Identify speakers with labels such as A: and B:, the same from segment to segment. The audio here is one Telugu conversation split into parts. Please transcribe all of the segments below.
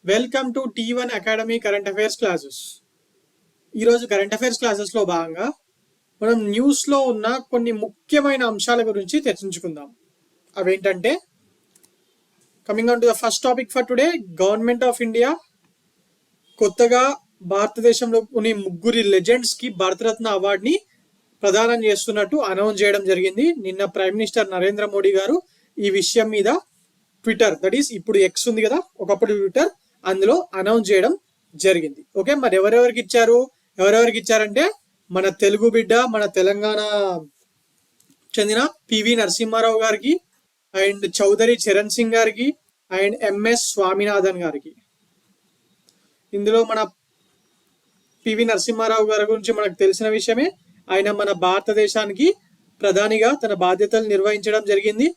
A: Welcome to T1 academy current affairs classes. ఈరోజు కరెంట్ అఫైర్స్ క్లాసెస్లో భాగంగా మనం న్యూస్లో ఉన్న కొన్ని ముఖ్యమైన అంశాల గురించి చర్చించుకుందాం. అవేంటంటే, coming on to the first topic for today, government of India కొత్తగా భారతదేశంలో కొన్ని ముగ్గురి లెజెండ్స్కి భారతరత్న అవార్డుని ప్రదానం చేస్తున్నట్టు అనౌన్స్ చేయడం జరిగింది. నిన్న ప్రైమ్ మినిస్టర్ నరేంద్ర మోడీ గారు ఈ విషయం మీద ట్విట్టర్, దట్ ఈస్ ఇప్పుడు ఎక్స్ ఉంది కదా, ఒకప్పుడు ట్విట్టర్, అందులో అనౌన్స్ చేయడం జరిగింది. ఓకే, మరి ఎవరెవరికి ఇచ్చారంటే మన తెలుగు బిడ్డ, మన తెలంగాణ చెందిన పివి నరసింహారావు గారికి, అండ్ చౌదరి చరణ్ సింగ్ గారికి, అండ్ ఎంఎస్ స్వామినాథన్ గారికి. ఇందులో మన పివి నరసింహారావు గారి గురించి మనకు తెలిసిన విషయమే. ఆయన మన భారతదేశానికి ప్రధానిగా తన బాధ్యతలు నిర్వహించడం జరిగింది.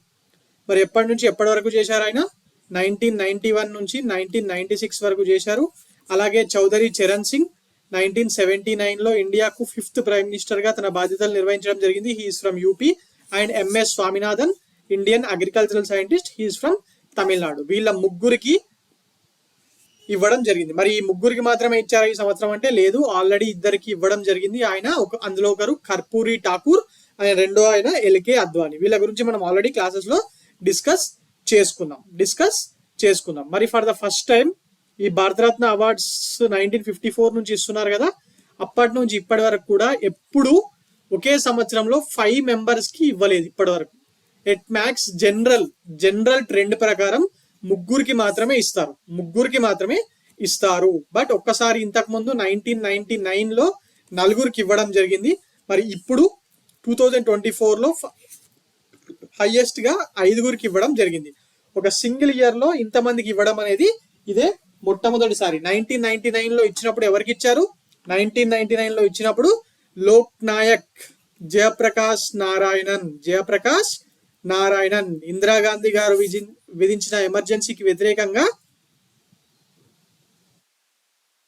A: మరి ఎప్పటి నుంచి ఎప్పటి వరకు చేశారు? ఆయన 1991 నుంచి 1996 వరకు చేశారు. అలాగే చౌదరి చరణ్ సింగ్ 1979లో ఇండియాకు 5th ప్రైమ్ మినిస్టర్గా తన బాధ్యతలు నిర్వహించడం జరిగింది. He's from UP. And MS Swaminathan, Indian agricultural scientist, he's from Tamil Nadu. వీళ్ళ ముగ్గురికి ఇవ్వడం జరిగింది. మరి ఈ ముగ్గురికి మాత్రమే ఇచ్చారా ఈ సంవత్సరం అంటే? లేదు, ఆల్రెడీ ఇద్దరికి ఇవ్వడం జరిగింది. అందులో ఒకరు కర్పూరి ఠాకూర్, ఆయన రెండో ఆయన ఎల్కే అద్వానీ. వీళ్ళ గురించి మనం ఆల్రెడీ క్లాసెస్ లో డిస్కస్ చేసుకుందాం. మరి ఫర్ ద ఫస్ట్ టైం ఈ భారతరత్న అవార్డ్స్ 1954 నుంచి ఇస్తున్నారు కదా, అప్పటి నుంచి ఇప్పటి వరకు కూడా ఎప్పుడు ఒకే సంవత్సరంలో 5 మెంబర్స్ కి ఇవ్వలేదు ఇప్పటి వరకు. ఎట్ మ్యాక్స్ జనరల్ ట్రెండ్ ప్రకారం ముగ్గురికి మాత్రమే ఇస్తారు. బట్ ఒక్కసారి ఇంతకు ముందు 1999లో నలుగురికి ఇవ్వడం జరిగింది. మరి ఇప్పుడు 2024లో హైయెస్ట్ గా 5గురికి ఇవ్వడం జరిగింది. ఒక సింగిల్ ఇయర్ లో ఇంతమందికి ఇవ్వడం అనేది ఇదే మొట్టమొదటిసారి. 1999లో ఇచ్చినప్పుడు ఎవరికి ఇచ్చారు? 1999లో ఇచ్చినప్పుడు లోక్ నాయక్ జయప్రకాష్ నారాయణన్ ఇందిరాగాంధీ గారు విధించిన ఎమర్జెన్సీకి వ్యతిరేకంగా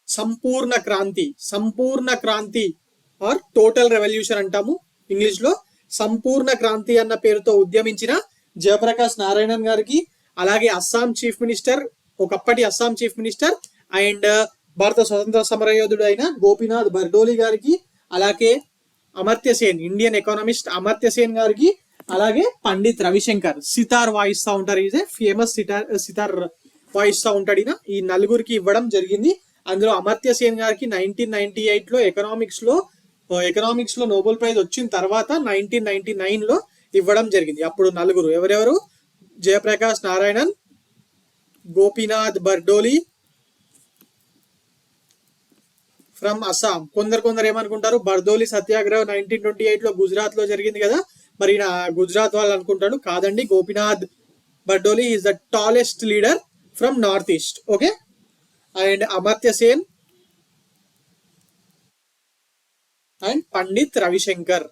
A: సంపూర్ణ క్రాంతి ఆర్ టోటల్ రెవల్యూషన్ అంటాము ఇంగ్లీష్ లో. సంపూర్ణ క్రాంతి అన్న పేరుతో ఉద్యమించిన జయప్రకాష్ నారాయణన్ గారికి, అలాగే ఒకప్పటి అస్సాం చీఫ్ మినిస్టర్ అండ్ భారత స్వతంత్ర సమరయోధుడు అయిన గోపీనాథ్ బర్డోలి గారికి, అలాగే ఇండియన్ ఎకానమిస్ట్ అమర్త్య సేన్ గారికి, అలాగే పండిత్ రవిశంకర్ సితార్ వాయిస్తా ఉంటారు. ఈజ్ ఏ ఫేమస్ సితార్ వాయిస్తా ఉంటాడు. ఈ నలుగురికి ఇవ్వడం జరిగింది. అందులో అమర్త్య సేన్ గారికి 1998లో ఎకనామిక్స్ లో నోబెల్ ప్రైజ్ వచ్చిన తర్వాత 1999లో ఇవ్వడం జరిగింది. అప్పుడు నలుగురు ఎవరెవరు? జయప్రకాష్ నారాయణన్, గోపీనాథ్ బర్డోలి ఫ్రమ్ అస్సాం. కొందరు ఏమనుకుంటారు, బర్దోలి సత్యాగ్రహం 1928లో గుజరాత్ లో జరిగింది కదా, మరి నా గుజరాత్ వాళ్ళు అనుకుంటాడు. కాదండి, Gopinath Bordoloi is the tallest leader from north east. Okay, and Amartya Sen and Pandit Ravi Shankar,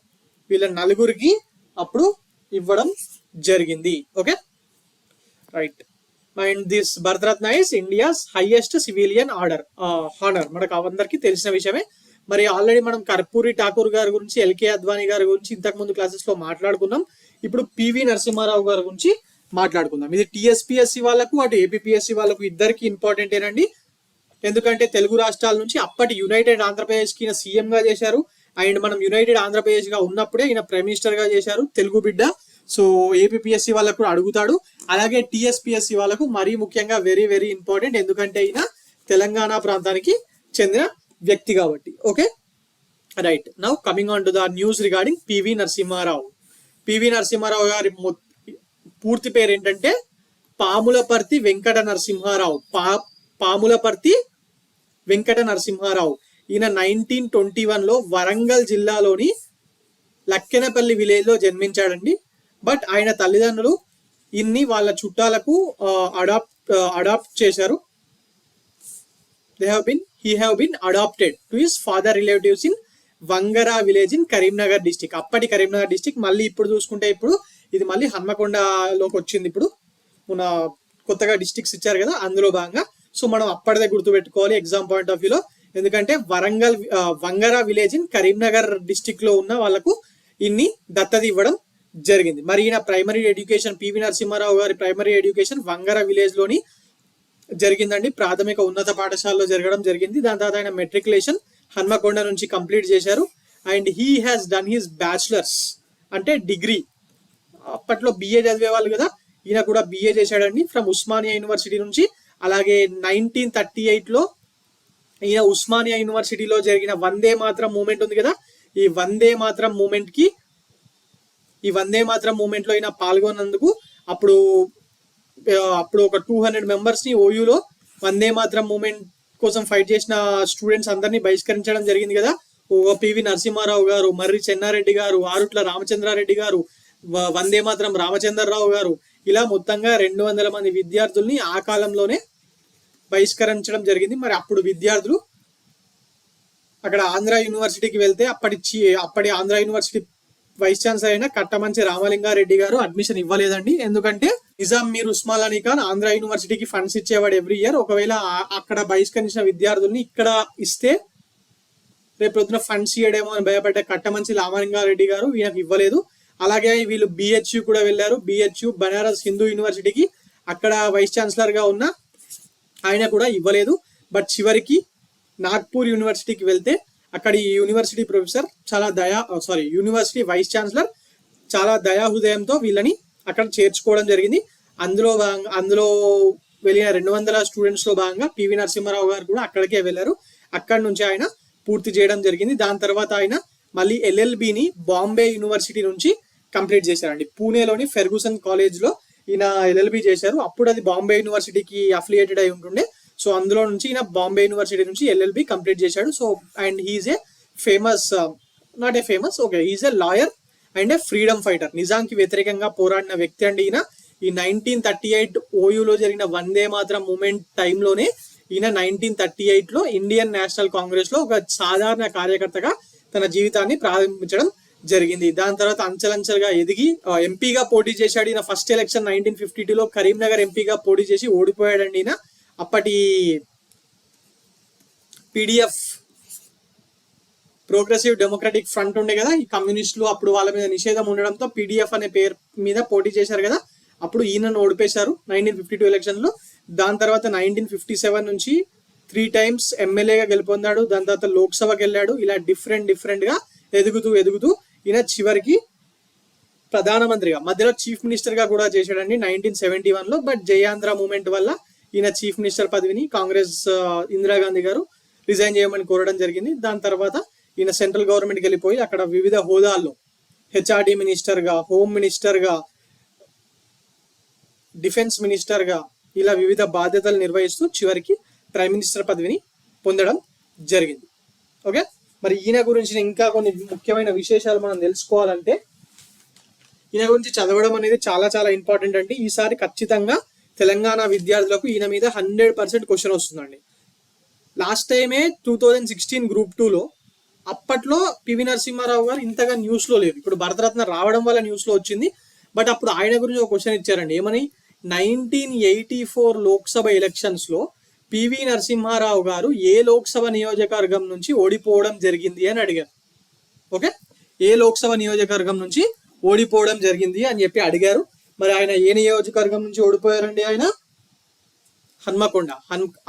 A: వీళ్ళ నలుగురికి అప్పుడు ఇవ్వడం జరిగింది. Okay, right. And this Bharat Ratna is India's highest civilian honour. మనకు అందరికీ తెలిసిన విషయమే. మరి ఆల్రెడీ మనం కర్పూరి ఠాకూర్ గారి గురించి, ఎల్కే అద్వానీ గారి గురించి ఇంతకు ముందు క్లాసెస్ లో మాట్లాడుకున్నాం. ఇప్పుడు పివి నరసింహారావు గారి గురించి మాట్లాడుకుందాం. ఇది టీఎస్పీఎస్సీ వాళ్ళకు, అటు ఏపీపీఎస్సీ వాళ్ళకు ఇద్దరికి ఇంపార్టెంట్ ఏనండి. ఎందుకంటే తెలుగు రాష్ట్రాల నుంచి అప్పటి యునైటెడ్ ఆంధ్రప్రదేశ్ కి సీఎం గా చేశారు. అండ్ మనం యునైటెడ్ ఆంధ్రప్రదేశ్ గా ఉన్నప్పుడే ఈయన ప్రైమ్ మినిస్టర్ గా చేశారు, తెలుగు బిడ్డ. సో ఏపీపీఎస్సీ వాళ్ళకు కూడా అడుగుతాడు. అలాగే టీఎస్పీఎస్సీ వాళ్ళకు మరీ ముఖ్యంగా వెరీ వెరీ ఇంపార్టెంట్, ఎందుకంటే ఈయన తెలంగాణ ప్రాంతానికి చెందిన వ్యక్తి కాబట్టి. Okay, right. Now coming on to the news regarding PV Narasimha Rao గారి పూర్తి పేరు ఏంటంటే పాములపర్తి వెంకట నరసింహారావు. ఈయన 1921లో వరంగల్ జిల్లాలోని లక్కెనపల్లి విలేజ్ లో జన్మించాడండి. బట్ ఆయన తల్లిదండ్రులు వాళ్ళ చుట్టాలకు అడాప్ట్ చేశారు. he have been adopted to his father relatives in Vangara village in Karimnagar district. అప్పటి కరీంనగర్ డిస్టిక్ మళ్ళీ ఇప్పుడు చూసుకుంటే ఇప్పుడు ఇది మళ్ళీ హన్మకొండలోకి వచ్చింది. ఇప్పుడు మన కొత్తగా డిస్టిక్స్ ఇచ్చారు కదా, అందులో భాగంగా. సో మనం అప్పటిదే గుర్తుపెట్టుకోవాలి ఎగ్జామ్ పాయింట్ ఆఫ్ వ్యూలో. ఎందుకంటే వంగరా విలేజ్ ఇన్ కరీంనగర్ డిస్టిక్ లో ఉన్న వాళ్ళకు దత్తత ఇవ్వడం జరిగింది. మరి ఈయన ప్రైమరీ ఎడ్యుకేషన్, పివి నరసింహారావు గారి ప్రైమరీ ఎడ్యుకేషన్ వంగర విలేజ్ లోని జరిగిందండి. ప్రాథమిక ఉన్నత పాఠశాలలో జరగడం జరిగింది. దాని తర్వాత ఆయన మెట్రికులేషన్ హన్మకొండ నుంచి కంప్లీట్ చేశారు. And he has done his bachelors అంటే డిగ్రీ. అప్పట్లో బిఏ చదివే వాళ్ళు కదా, ఈయన కూడా బిఏ చేశాడండి ఫ్రమ్ ఉస్మానియా యూనివర్సిటీ నుంచి. అలాగే 1938లో ఈయన ఉస్మానియా యూనివర్సిటీలో జరిగిన వందే మాతరం మూమెంట్ ఉంది కదా, ఈ వందే మాతరం మూమెంట్ లో ఈయన పాల్గొన్నందుకు అప్పుడు ఒక 200 మెంబర్స్ ని ఓయూలో వందే మాతరం మూమెంట్ కోసం ఫైట్ చేసిన స్టూడెంట్స్ అందరినీ బహిష్కరించడం జరిగింది కదా. పివి నరసింహారావు గారు, మర్రి చెన్నారెడ్డి గారు, ఆరుట్ల రామచంద్రారెడ్డి గారు, వందే మాతరం రామచంద్రరావు గారు, ఇలా మొత్తంగా 200 మంది విద్యార్థుల్ని ఆ కాలంలోనే బహిష్కరించడం జరిగింది. మరి అప్పుడు విద్యార్థులు అక్కడ ఆంధ్ర యూనివర్సిటీకి వెళ్తే అప్పటి ఆంధ్ర యూనివర్సిటీ వైస్ ఛాన్సలర్ అయిన కట్టమంచి రామలింగారెడ్డి గారు అడ్మిషన్ ఇవ్వలేదండి. ఎందుకంటే నిజాం మీర్ ఉస్మాన్ అలీ ఖాన్ ఆంధ్ర యూనివర్సిటీకి ఫండ్స్ ఇచ్చేవాడు ఎవ్రీ ఇయర్. ఒకవేళ అక్కడ బహిష్కరించిన విద్యార్థుల్ని ఇక్కడ ఇస్తే రేపు పొద్దున ఫండ్స్ ఇవ్వడేమో అని భయపడ్డ కట్టమంచి రామలింగారెడ్డి గారు ఈయనకు ఇవ్వలేదు. అలాగే వీళ్ళు బిహెచ్యు కూడా వెళ్ళారు. బిహెచ్యు బనారస్ హిందూ యూనివర్సిటీకి అక్కడ వైస్ ఛాన్సలర్ గా ఉన్న ఆయన కూడా ఇవ్వలేదు. బట్ చివరికి నాగ్పూర్ యూనివర్సిటీకి వెళ్తే అక్కడి university professor university vice chancellor చాలా దయాహృదయంతో వీళ్ళని అక్కడ చేర్చుకోవడం జరిగింది. అందులో వెళ్ళిన 200 స్టూడెంట్స్ లో భాగంగా పివి నరసింహారావు గారు కూడా అక్కడికే వెళ్ళారు. అక్కడి నుంచి ఆయన పూర్తి చేయడం జరిగింది. దాని తర్వాత ఆయన మళ్ళీ ఎల్ఎల్బిని బాంబే యూనివర్సిటీ నుంచి కంప్లీట్ చేశారండి. పూణేలోని ఫెర్గుసన్ కాలేజ్ లో ఈయన ఎల్ఎల్బి చేశారు. అప్పుడు అది బాంబే యూనివర్సిటీకి అఫిలియేటెడ్ అయి ఉంటుండే. సో అందులో నుంచి ఈయన బాంబే యూనివర్సిటీ నుంచి ఎల్ఎల్బి కంప్లీట్ చేశాడు. So and he is a he is a lawyer and a freedom fighter. నిజాంకి వ్యతిరేకంగా పోరాడిన వ్యక్తి అండి ఈయన. ఈ 1938 ఓయూలో జరిగిన వందే మాతరం మూమెంట్ టైంలోనే ఈయన 1938లో ఇండియన్ నేషనల్ కాంగ్రెస్ లో ఒక సాధారణ కార్యకర్తగా తన జీవితాన్ని ప్రారంభించడం జరిగింది. దాని తర్వాత అంచెలంచెలుగా ఎదిగి ఎంపీగా పోటీ చేశాడు. ఈయన ఫస్ట్ ఎలక్షన్ 1952లో కరీంనగర్ ఎంపీగా పోటీ చేసి ఓడిపోయాడండి ఈయన. అప్పటి పిడిఎఫ్ ప్రోగ్రెసివ్ డెమోక్రటిక్ ఫ్రంట్ ఉండే కదా, ఈ కమ్యూనిస్టులు అప్పుడు వాళ్ళ మీద నిషేధం ఉండడంతో పిడిఎఫ్ అనే పేరు మీద పోటీ చేశారు కదా, అప్పుడు ఈయనను ఓడిపేశారు 1952 ఎలక్షన్ లో. దాని తర్వాత 1957 నుంచి 3 times ఎమ్మెల్యేగా గెలుపొందాడు. దాని తర్వాత లోక్సభకి వెళ్ళాడు. ఇలా డిఫరెంట్ గా ఎదుగుతూ ఈయన చివరికి ప్రధానమంత్రిగా, మధ్యలో చీఫ్ మినిస్టర్ గా కూడా చేశాడండి 1971లో. బట్ జయాంధ్ర మూమెంట్ వల్ల ఈయన చీఫ్ మినిస్టర్ పదవిని కాంగ్రెస్ ఇందిరాగాంధీ గారు రిజైన్ చేయమని కోరడం జరిగింది. దాని తర్వాత ఈయన సెంట్రల్ గవర్నమెంట్కి వెళ్ళిపోయి అక్కడ వివిధ హోదాల్లో హెచ్ఆర్డి మినిస్టర్ గా, హోమ్ మినిస్టర్ గా, డిఫెన్స్ మినిస్టర్ గా ఇలా వివిధ బాధ్యతలు నిర్వహిస్తూ చివరికి ప్రైమ్ మినిస్టర్ పదవిని పొందడం జరిగింది. ఓకే, మరి ఈయన గురించి ఇంకా కొన్ని ముఖ్యమైన విశేషాలు మనం తెలుసుకోవాలంటే ఈయన గురించి చదవడం అనేది చాలా చాలా ఇంపార్టెంట్ అండి. ఈసారి ఖచ్చితంగా తెలంగాణ విద్యార్థులకు ఈయన మీద 100% క్వశ్చన్ వస్తుందండి. లాస్ట్ టైమే 2016 Group 2లో అప్పట్లో పివి నరసింహారావు గారు ఇంతగా న్యూస్ లో లేదు. ఇప్పుడు భరతరత్న రావడం వల్ల న్యూస్ లో వచ్చింది. బట్ అప్పుడు ఆయన గురించి ఒక క్వశ్చన్ ఇచ్చారండి. ఏమని, 1984 లోక్సభ ఎలక్షన్స్ లో పివి నరసింహారావు గారు ఏ లోక్సభ నియోజకవర్గం నుంచి ఓడిపోవడం జరిగింది అని అడిగారు. ఓకే, ఏ లోక్సభ నియోజకవర్గం నుంచి ఓడిపోవడం జరిగింది అని చెప్పి అడిగారు. మరి ఆయన ఏ నియోజకవర్గం నుంచి ఓడిపోయారండి? ఆయన హన్మకొండ.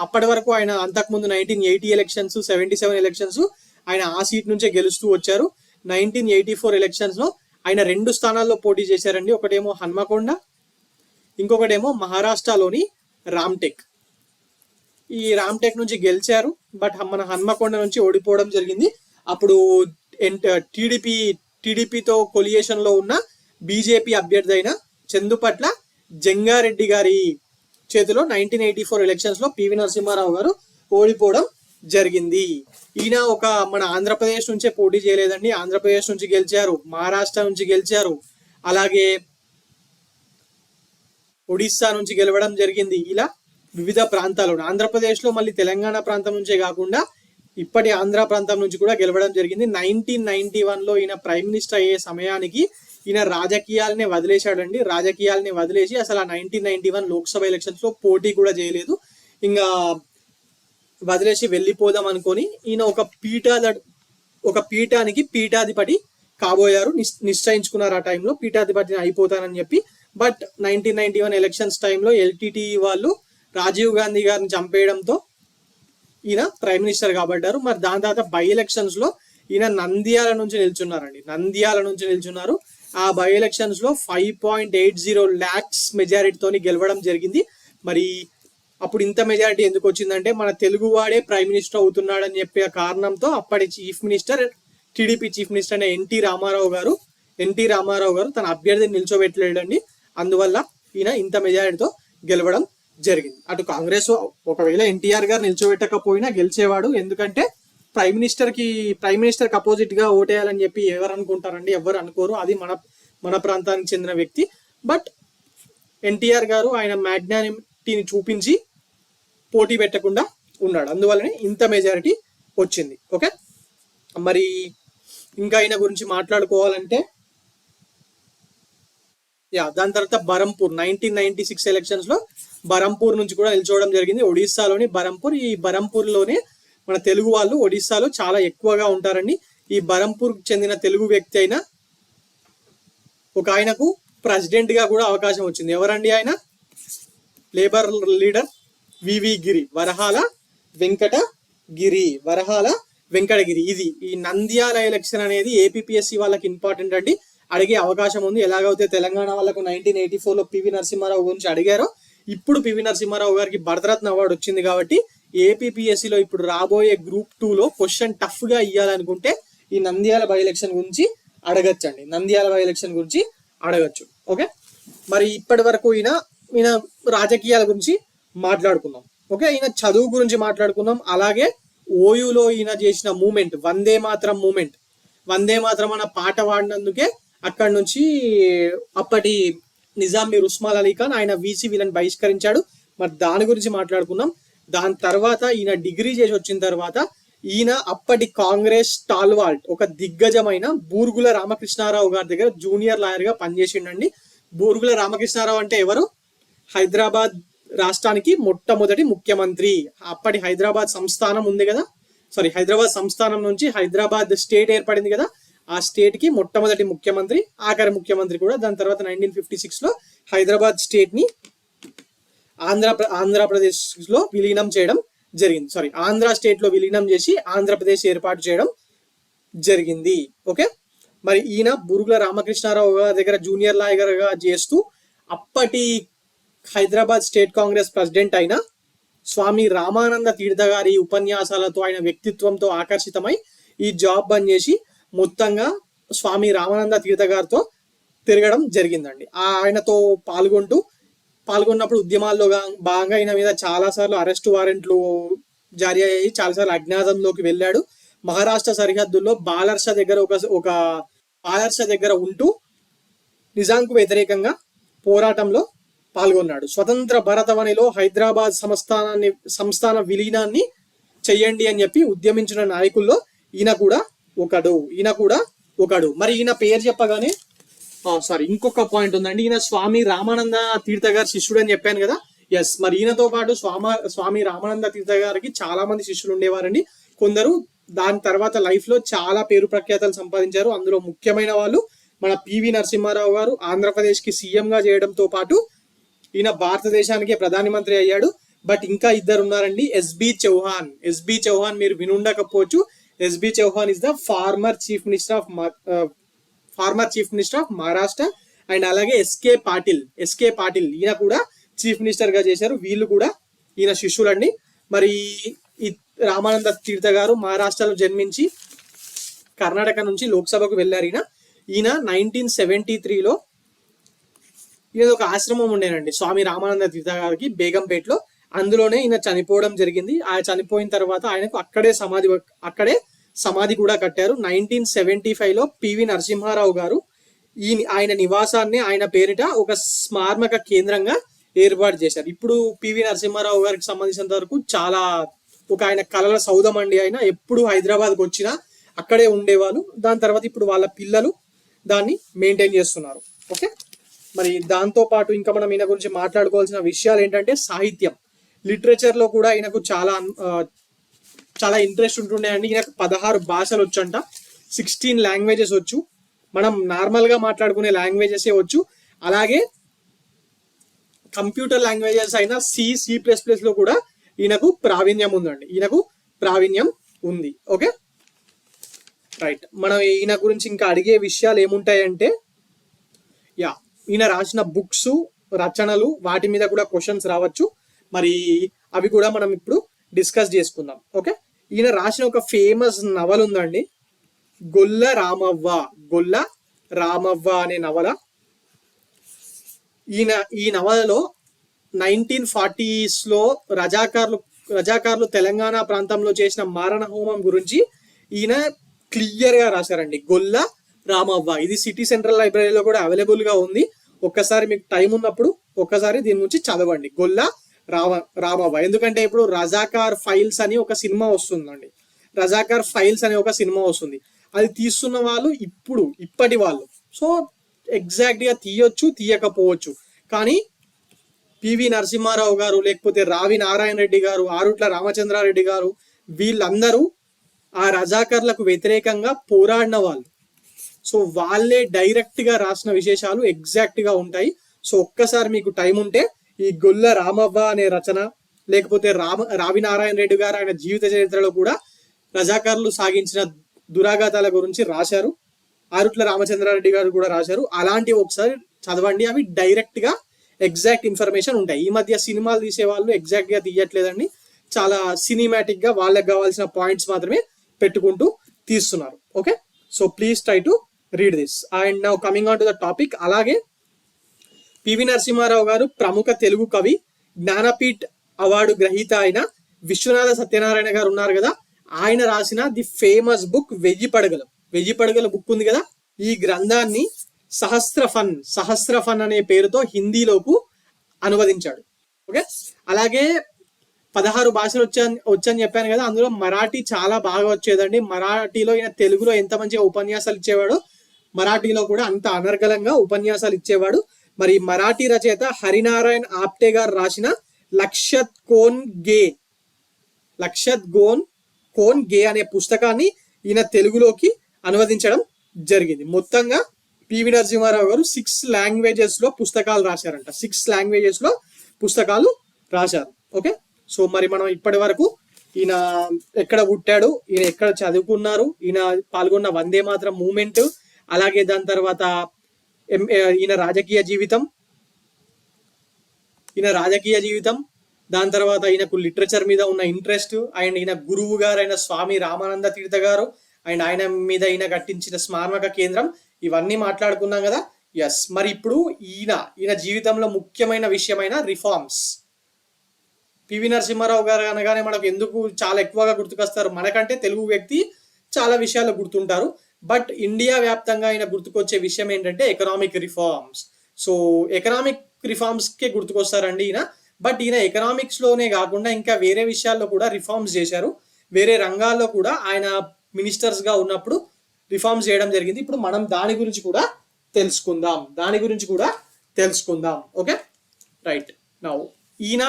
A: అప్పటి వరకు ఆయన అంతకుముందు 1980 ఎలక్షన్స్, 77 ఎలక్షన్స్ ఆయన ఆ సీట్ నుంచే గెలుస్తూ వచ్చారు. 1984 ఎలక్షన్స్ లో ఆయన 2 స్థానాల్లో పోటీ చేశారండి. ఒకటేమో హన్మకొండ, ఇంకొకటేమో మహారాష్ట్రలోని రామ్టెక్. ఈ రామ్టెక్ నుంచి గెలిచారు. బట్ మన హన్మకొండ నుంచి ఓడిపోవడం జరిగింది. అప్పుడు టీడీపీతో కొలియేషన్ లో ఉన్న బీజేపీ అభ్యర్థి అయిన చందుపట్ల జంగారెడ్డి గారి చేతిలో 1984 ఎలక్షన్స్ లో పివి నరసింహారావు గారు ఓడిపోవడం జరిగింది. ఈయన మన ఆంధ్రప్రదేశ్ నుంచే పోటీ చేయలేదండి. ఆంధ్రప్రదేశ్ నుంచి గెలిచారు, మహారాష్ట్ర నుంచి గెలిచారు, అలాగే ఒడిస్సా నుంచి గెలవడం జరిగింది. ఇలా వివిధ ప్రాంతాలు, ఆంధ్రప్రదేశ్ లో మళ్ళీ తెలంగాణ ప్రాంతం నుంచే కాకుండా ఇప్పటి ఆంధ్ర ప్రాంతం నుంచి కూడా గెలవడం జరిగింది. 1991లో ఈయన ప్రైమ్ మినిస్టర్ అయ్యే సమయానికి ఈయన రాజకీయాలనే వదిలేశాడండి. రాజకీయాలని వదిలేసి అసలు ఆ 1991 లోక్సభ ఎలక్షన్స్ లో పోటీ కూడా చేయలేదు. ఇంకా వదిలేసి వెళ్ళిపోదాం అనుకొని ఈయన ఒక పీఠానికి పీఠాధిపతి కాబోయారు, నిశ్చయించుకున్నారు. ఆ టైంలో పీఠాధిపతిని అయిపోతానని చెప్పి. బట్ 1991 ఎలక్షన్స్ టైంలో ఎల్టీటీ వాళ్ళు రాజీవ్ గాంధీ గారిని చంపేయడంతో ఈయన ప్రైమ్ మినిస్టర్ కాబట్టారు. మరి దాని తర్వాత బై ఎలక్షన్స్ లో ఈయన నంద్యాల నుంచి నిల్చున్నారండి. నంద్యాల నుంచి నిల్చున్నారు. ఆ బై ఎలక్షన్స్ లో 5.80 lakhs మెజారిటీతోని గెలవడం జరిగింది. మరి అప్పుడు ఇంత మెజారిటీ ఎందుకు వచ్చిందంటే మన తెలుగువాడే ప్రైమ్ మినిస్టర్ అవుతున్నాడని చెప్పే కారణంతో అప్పటి chief minister, TDP chief minister అయిన ఎన్టీ రామారావు గారు తన అభ్యర్థిని నిల్చోబెట్టలేడండి. అందువల్ల ఈయన ఇంత మెజారిటీతో గెలవడం జరిగింది. అటు కాంగ్రెస్ ఒకవేళ ఎన్టీఆర్ గారు నిల్చోబెట్టకపోయినా గెలిచేవాడు. ఎందుకంటే ప్రైమ్ మినిస్టర్ అపోజిట్ గా ఓటేయాలని చెప్పి ఎవరు అనుకుంటారండి? ఎవరు అనుకోరు. అది మన ప్రాంతానికి చెందిన వ్యక్తి. బట్ ఎన్టీఆర్ గారు ఆయన మ్యాగ్నానిటీని చూపించి పోటీ పెట్టకుండా ఉన్నాడు. అందువల్లనే ఇంత మెజారిటీ వచ్చింది. ఓకే, మరి ఇంకా ఆయన గురించి మాట్లాడుకోవాలంటే దాని తర్వాత బరంపూర్ 1996 ఎలక్షన్స్ లో బరంపూర్ నుంచి కూడా నిల్చోవడం జరిగింది. ఒడిస్సాలోని బరంపూర్. ఈ బరంపూర్ లోనే మన తెలుగు వాళ్ళు ఒడిస్సాలో చాలా ఎక్కువగా ఉంటారండి. ఈ బరంపూర్ చెందిన తెలుగు వ్యక్తి అయిన ఒక ఆయనకు ప్రెసిడెంట్ గా కూడా అవకాశం వచ్చింది. ఎవరండి ఆయన? లేబర్ లీడర్ వివి గిరి, వరహాల వెంకటగిరి. ఇది ఈ నంద్యాల ఎలక్షన్ అనేది ఏపీఎస్సి వాళ్ళకి ఇంపార్టెంట్ అండి. అడిగే అవకాశం ఉంది. ఎలాగైతే తెలంగాణ వాళ్ళకు 1984 లో పివి నరసింహారావు గురించి అడిగారో, ఇప్పుడు పివి నరసింహారావు గారికి భారతరత్న అవార్డు వచ్చింది కాబట్టి ఏపీఎస్సిలో ఇప్పుడు రాబోయే గ్రూప్ 2 లో క్వశ్చన్ టఫ్ గా ఇవ్వాలనుకుంటే ఈ నంద్యాల బై ఎలక్షన్ గురించి అడగచ్చు. ఓకే, మరి ఇప్పటి వరకు ఈయన రాజకీయాల గురించి మాట్లాడుకుందాం. ఓకే, ఈయన చదువు గురించి మాట్లాడుకుందాం. అలాగే ఓయూలో ఈయన చేసిన మూమెంట్ వందే మాత్రం అన్న పాట పాడినందుకే అక్కడి నుంచి అప్పటి నిజాం మీర్ ఉస్మాన్ అలీ ఖాన్ ఆయన వీసీ వీళ్ళని బహిష్కరించాడు. మరి దాని గురించి మాట్లాడుకుందాం. దాని తర్వాత ఈయన డిగ్రీ చేసి వచ్చిన తర్వాత ఈయన అప్పటి కాంగ్రెస్ టాల్వాల్ట్ ఒక దిగ్గజమైన బూర్గుల రామకృష్ణారావు గారి దగ్గర జూనియర్ లాయర్ గా పనిచేసిండండి. బూర్గుల రామకృష్ణారావు అంటే ఎవరు? హైదరాబాద్ రాష్ట్రానికి మొట్టమొదటి ముఖ్యమంత్రి. అప్పటి హైదరాబాద్ సంస్థానం ఉంది కదా, హైదరాబాద్ సంస్థానం నుంచి హైదరాబాద్ స్టేట్ ఏర్పడింది కదా, ఆ స్టేట్ కి మొట్టమొదటి ముఖ్యమంత్రి, ఆఖరి ముఖ్యమంత్రి కూడా. దాని తర్వాత 1956 లో హైదరాబాద్ స్టేట్ ని ఆంధ్రప్రదేశ్ లో విలీనం చేయడం జరిగింది. ఆంధ్ర స్టేట్ లో విలీనం చేసి ఆంధ్రప్రదేశ్ ఏర్పాటు చేయడం జరిగింది. ఓకే, మరి ఈయన బూర్గుల రామకృష్ణారావు గారి దగ్గర జూనియర్ లాయర్ గా చేస్తూ అప్పటి హైదరాబాద్ స్టేట్ కాంగ్రెస్ ప్రెసిడెంట్ అయిన స్వామి రామానంద తీర్థ గారి ఉపన్యాసాలతో, ఆయన వ్యక్తిత్వంతో ఆకర్షితమై ఈ జాబ్ బంద్ చేసి మొత్తంగా స్వామి రామానంద తీర్థ గారితో తిరగడం జరిగిందండి. ఆయనతో పాల్గొన్నప్పుడు ఉద్యమాల్లో భాగంగా ఈయన మీద చాలాసార్లు అరెస్ట్ వారెంట్లు జారీ అయ్యాయి. చాలాసార్లు అజ్ఞాతంలోకి వెళ్ళాడు. మహారాష్ట్ర సరిహద్దుల్లో బాలర్ష దగ్గర ఉంటూ నిజాంకు వ్యతిరేకంగా పోరాటంలో పాల్గొన్నాడు. స్వతంత్ర భరతవనిలో హైదరాబాద్ సంస్థాన విలీనాన్ని చెయ్యండి అని చెప్పి ఉద్యమించిన నాయకుల్లో ఈయన కూడా ఒకడు. మరి ఈయన పేరు చెప్పగానే ఇంకొక పాయింట్ ఉందండి. ఈయన స్వామి రామానంద తీర్థ గారి శిష్యుడు అని చెప్పాను కదా. ఎస్, మరి ఈయనతో పాటు స్వామి రామానంద తీర్థ గారికి చాలా మంది శిష్యులు ఉండేవారండి. కొందరు దాని తర్వాత లైఫ్ లో చాలా పేరు ప్రఖ్యాతలు సంపాదించారు. అందులో ముఖ్యమైన వాళ్ళు మన పివి నరసింహారావు గారు. ఆంధ్రప్రదేశ్ కి సీఎం గా చేయడంతో పాటు ఈయన భారతదేశానికి ప్రధానమంత్రి అయ్యాడు. బట్ ఇంకా ఇద్దరు ఉన్నారండి. ఎస్బి చౌహాన్ మీరు వినుండకపోవచ్చు. S B Chavan is the former chief minister of Maharashtra. And అలాగే ఎస్కే పాటిల్ ఈయన కూడా చీఫ్ మినిస్టర్ గా చేశారు. వీళ్ళు కూడా ఈయన శిష్యులండి. మరి ఈ రామానంద తీర్థ గారు మహారాష్ట్రలో జన్మించి కర్ణాటక నుంచి లోక్సభకు వెళ్ళారు. ఈయన 1973లో ఈయన ఒక ఆశ్రమం ఉండేనండి స్వామి రామానంద తీర్థ గారికి బేగంపేటలో. అందులోనే ఈయన చనిపోవడం జరిగింది. ఆయన చనిపోయిన తర్వాత ఆయనకు అక్కడే సమాధి కూడా కట్టారు. 1975లో పివి నరసింహారావు గారు ఆయన నివాసాన్ని ఆయన పేరిట ఒక స్మారక కేంద్రంగా ఏర్పాటు చేశారు. ఇప్పుడు పివి నరసింహారావు గారికి సంబంధించినంత వరకు చాలా ఆయన కళల సౌధం అండి. ఆయన ఎప్పుడు హైదరాబాద్కి వచ్చినా అక్కడే ఉండేవాళ్ళు. దాని తర్వాత ఇప్పుడు వాళ్ళ పిల్లలు దాన్ని మెయింటైన్ చేస్తున్నారు. ఓకే, మరి దాంతో పాటు ఇంకా మనం ఈయన గురించి మాట్లాడుకోవాల్సిన విషయాలు ఏంటంటే సాహిత్యం, లిటరేచర్ లో కూడా ఈయనకు చాలా ఇంట్రెస్ట్ ఉంటుండే అండి. ఈయనకు 16 భాషలు వచ్చంట, 16 లాంగ్వేజెస్ వచ్చు. మనం నార్మల్ గా మాట్లాడుకునే లాంగ్వేజెస్ వచ్చు. అలాగే కంప్యూటర్ లాంగ్వేజెస్ అయిన C++ లో కూడా ఈయనకు ప్రావీణ్యం ఉందండి. ఈయనకు ప్రావీణ్యం ఉంది. Okay right. మనం ఈయన గురించి ఇంకా అడిగే విషయాలు ఏముంటాయంటే ఈయన రాసిన బుక్స్, రచనలు, వాటి మీద కూడా క్వశ్చన్స్ రావచ్చు. మరి అవి కూడా మనం ఇప్పుడు డిస్కస్ చేసుకుందాం. ఓకే, ఈయన రాసిన ఒక ఫేమస్ నవల ఉందండి, గొల్ల రామవ్వ అనే నవల. ఈ నవలలో 1940s రజాకార్లు తెలంగాణ ప్రాంతంలో చేసిన మారణ హోమం గురించి ఈయన క్లియర్ గా రాశారండి. గొల్ల రామవ్వ. ఇది సిటీ సెంట్రల్ లైబ్రరీలో కూడా అవైలబుల్ గా ఉంది. ఒక్కసారి మీకు టైం ఉన్నప్పుడు ఒక్కసారి దీని గురించి చదవండి, గొల్ల రామవ్వ. ఎందుకంటే ఇప్పుడు రజాకార్ ఫైల్స్ అని ఒక సినిమా వస్తుందండి. రజాకార్ ఫైల్స్ అనే ఒక సినిమా వస్తుంది. అది తీస్తున్న వాళ్ళు ఇప్పటి వాళ్ళు. సో ఎగ్జాక్ట్ గా తీయొచ్చు, తీయకపోవచ్చు. కానీ పివి నరసింహారావు గారు, లేకపోతే రావి నారాయణ రెడ్డి గారు, ఆరుట్ల రామచంద్రారెడ్డి గారు, వీళ్ళందరూ ఆ రజాకర్లకు వ్యతిరేకంగా పోరాడిన వాళ్ళు. సో వాళ్ళే డైరెక్ట్ గా రాసిన విశేషాలు ఎగ్జాక్ట్ గా ఉంటాయి. సో ఒక్కసారి మీకు టైం ఉంటే ఈ గొల్ల రామవ్వ అనే రచన, లేకపోతే రావి నారాయణ రెడ్డి గారు ఆయన జీవిత చరిత్రలో కూడా రజాకారులు సాగించిన దురాఘాతాల గురించి రాశారు. ఆరుట్ల రామచంద్రారెడ్డి గారు కూడా రాశారు. అలాంటివి ఒకసారి చదవండి. అవి డైరెక్ట్ గా ఎగ్జాక్ట్ ఇన్ఫర్మేషన్ ఉంటాయి. ఈ మధ్య సినిమాలు తీసే వాళ్ళు ఎగ్జాక్ట్ గా తీయట్లేదండి. చాలా సినిమాటిక్ గా వాళ్ళకి కావాల్సిన పాయింట్స్ మాత్రమే పెట్టుకుంటూ తీస్తున్నారు. Okay, so please try to read this. And now coming on to the topic. అలాగే పివి నరసింహారావు గారు ప్రముఖ తెలుగు కవి, జ్ఞానపీఠ్ అవార్డు గ్రహీత అయిన విశ్వనాథ సత్యనారాయణ గారు ఉన్నారు కదా, ఆయన రాసిన the famous book 1000 Padagalu book ఉంది కదా, ఈ గ్రంథాన్ని సహస్రఫన్ అనే పేరుతో హిందీలోకి అనువదించాడు. ఓకే, అలాగే 16 భాషలు వచ్చని చెప్పాను కదా, అందులో మరాఠీ చాలా బాగా వచ్చేదండి. మరాఠీలో ఈయన తెలుగులో ఎంత మంచిగా ఉపన్యాసాలు ఇచ్చేవాడో మరాఠీలో కూడా అంత అనర్గళంగా ఉపన్యాసాలు ఇచ్చేవాడు. మరి మరాఠీ రచయిత హరినారాయణ ఆప్టే గారు రాసిన లక్షత్ కోన్ గే అనే పుస్తకాన్ని ఈయన తెలుగులోకి అనువదించడం జరిగింది. మొత్తంగా పివి నరసింహారావు గారు 6 లాంగ్వేజెస్ లో పుస్తకాలు రాశారంట. 6 లాంగ్వేజెస్ లో పుస్తకాలు రాశారు. ఓకే, సో మరి మనం ఇప్పటి వరకు ఈయన ఎక్కడ పుట్టాడు, ఈయన ఎక్కడ చదువుకున్నారు, ఈయన పాల్గొన్న వందే మాతరం మూమెంట్, అలాగే దాని తర్వాత ఈయన రాజకీయ జీవితం, దాని తర్వాత ఈయనకు లిటరేచర్ మీద ఉన్న ఇంట్రెస్ట్, అండ్ ఈయన గురువు గారు అయిన స్వామి రామానంద తీర్థ గారు, అండ్ ఆయన మీద ఈయన కట్టించిన స్మారక కేంద్రం, ఇవన్నీ మాట్లాడుకున్నాం కదా. ఎస్, మరి ఇప్పుడు ఈయన జీవితంలో ముఖ్యమైన విషయమైన రిఫార్మ్స్. పివి నరసింహారావు గారు అనగానే మనకు ఎందుకు చాలా ఎక్కువగా గుర్తుకొస్తారు, మనకంటే తెలుగు వ్యక్తి చాలా విషయాలు గుర్తుంటారు. బట్ ఇండియా వ్యాప్తంగా ఆయన గుర్తుకొచ్చే విషయం ఏంటంటే economic reforms. So economic reforms కే గుర్తుకొస్తారండి ఈయన. బట్ ఈయన ఎకనామిక్స్ లోనే కాకుండా ఇంకా వేరే విషయాల్లో కూడా రిఫార్మ్స్ చేశారు. వేరే రంగాల్లో కూడా ఆయన మినిస్టర్స్ గా ఉన్నప్పుడు రిఫార్మ్స్ చేయడం జరిగింది. ఇప్పుడు మనం దాని గురించి కూడా తెలుసుకుందాం. Okay right. నౌ ఈయన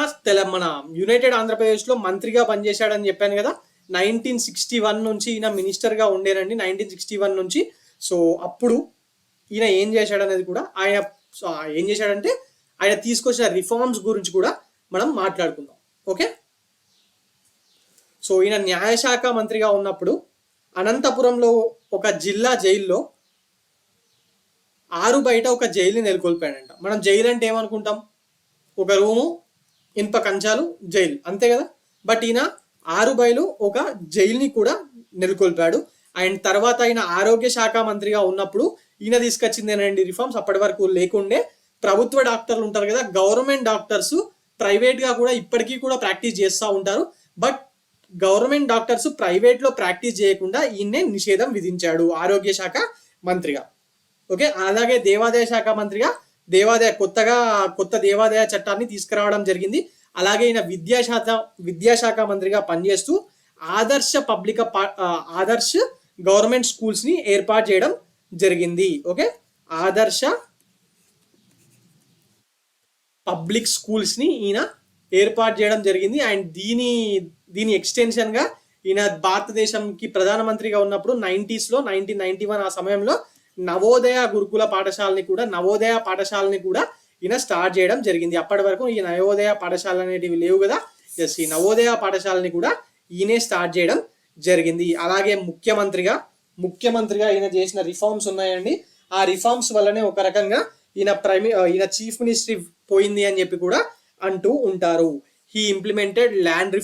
A: మన యునైటెడ్ ఆంధ్రప్రదేశ్ లో మంత్రిగా పనిచేశాడని చెప్పాను కదా. 1961 నుంచి ఈయన మినిస్టర్ గా ఉండేనండి, 1961 నుంచి. సో అప్పుడు ఈయన ఏం చేశాడనేది కూడా ఆయన తీసుకొచ్చిన రిఫార్మ్స్ గురించి కూడా మనం మాట్లాడుకుందాం. ఓకే, సో ఈయన న్యాయశాఖ మంత్రిగా ఉన్నప్పుడు అనంతపురంలో ఒక జిల్లా జైల్లో 6 బయట ఒక జైలుని నెలకొల్పాడంట. మనం జైలు అంటే ఏమనుకుంటాం, ఒక రూము, ఇనుప కంచాలు, జైలు, అంతే కదా. బట్ ఈయన 6 బయలు ఒక జైలుని కూడా నెలకొల్పాడు. అండ్ తర్వాత ఆయన ఆరోగ్య శాఖ మంత్రిగా ఉన్నప్పుడు ఈయన తీసుకొచ్చిందేనండి రిఫార్మ్స్. అప్పటి వరకు లేకుండే ప్రభుత్వ డాక్టర్లు ఉంటారు కదా, గవర్నమెంట్ డాక్టర్స్ ప్రైవేట్ గా కూడా ఇప్పటికీ కూడా ప్రాక్టీస్ చేస్తూ ఉంటారు. బట్ గవర్నమెంట్ డాక్టర్స్ ప్రైవేట్ లో ప్రాక్టీస్ చేయకుండా ఈయన్నే నిషేధం విధించాడు ఆరోగ్య శాఖ మంత్రిగా. ఓకే, అలాగే దేవాదాయ శాఖ మంత్రిగా కొత్త దేవాదాయ చట్టాన్ని తీసుకురావడం జరిగింది. అలాగే ఈయన విద్యాశాఖ మంత్రిగా పనిచేస్తూ ఆదర్శ గవర్నమెంట్ స్కూల్స్ ని ఏర్పాటు చేయడం జరిగింది. ఓకే, ఆదర్శ పబ్లిక్ స్కూల్స్ ని ఈయన ఏర్పాటు చేయడం జరిగింది. అండ్ దీని ఎక్స్టెన్షన్ గా ఈయన భారతదేశంకి ప్రధానమంత్రిగా ఉన్నప్పుడు 1991 ఆ సమయంలో నవోదయ పాఠశాలని కూడా ఈయన స్టార్ట్ చేయడం జరిగింది. అప్పటి వరకు ఈ నవోదయ పాఠశాల అనేటివి లేవు కదా. ఎస్, ఈ నవోదయ పాఠశాలని కూడా ఈయనే స్టార్ట్ చేయడం జరిగింది. అలాగే ముఖ్యమంత్రిగా ఈయన చేసిన రిఫార్మ్స్ ఉన్నాయండి. ఆ రిఫార్మ్స్ వల్లనే ఒక రకంగా ఈయన చీఫ్ మినిస్ట్రీ పోయింది అని చెప్పి కూడా అంటూ ఉంటారు. He implemented land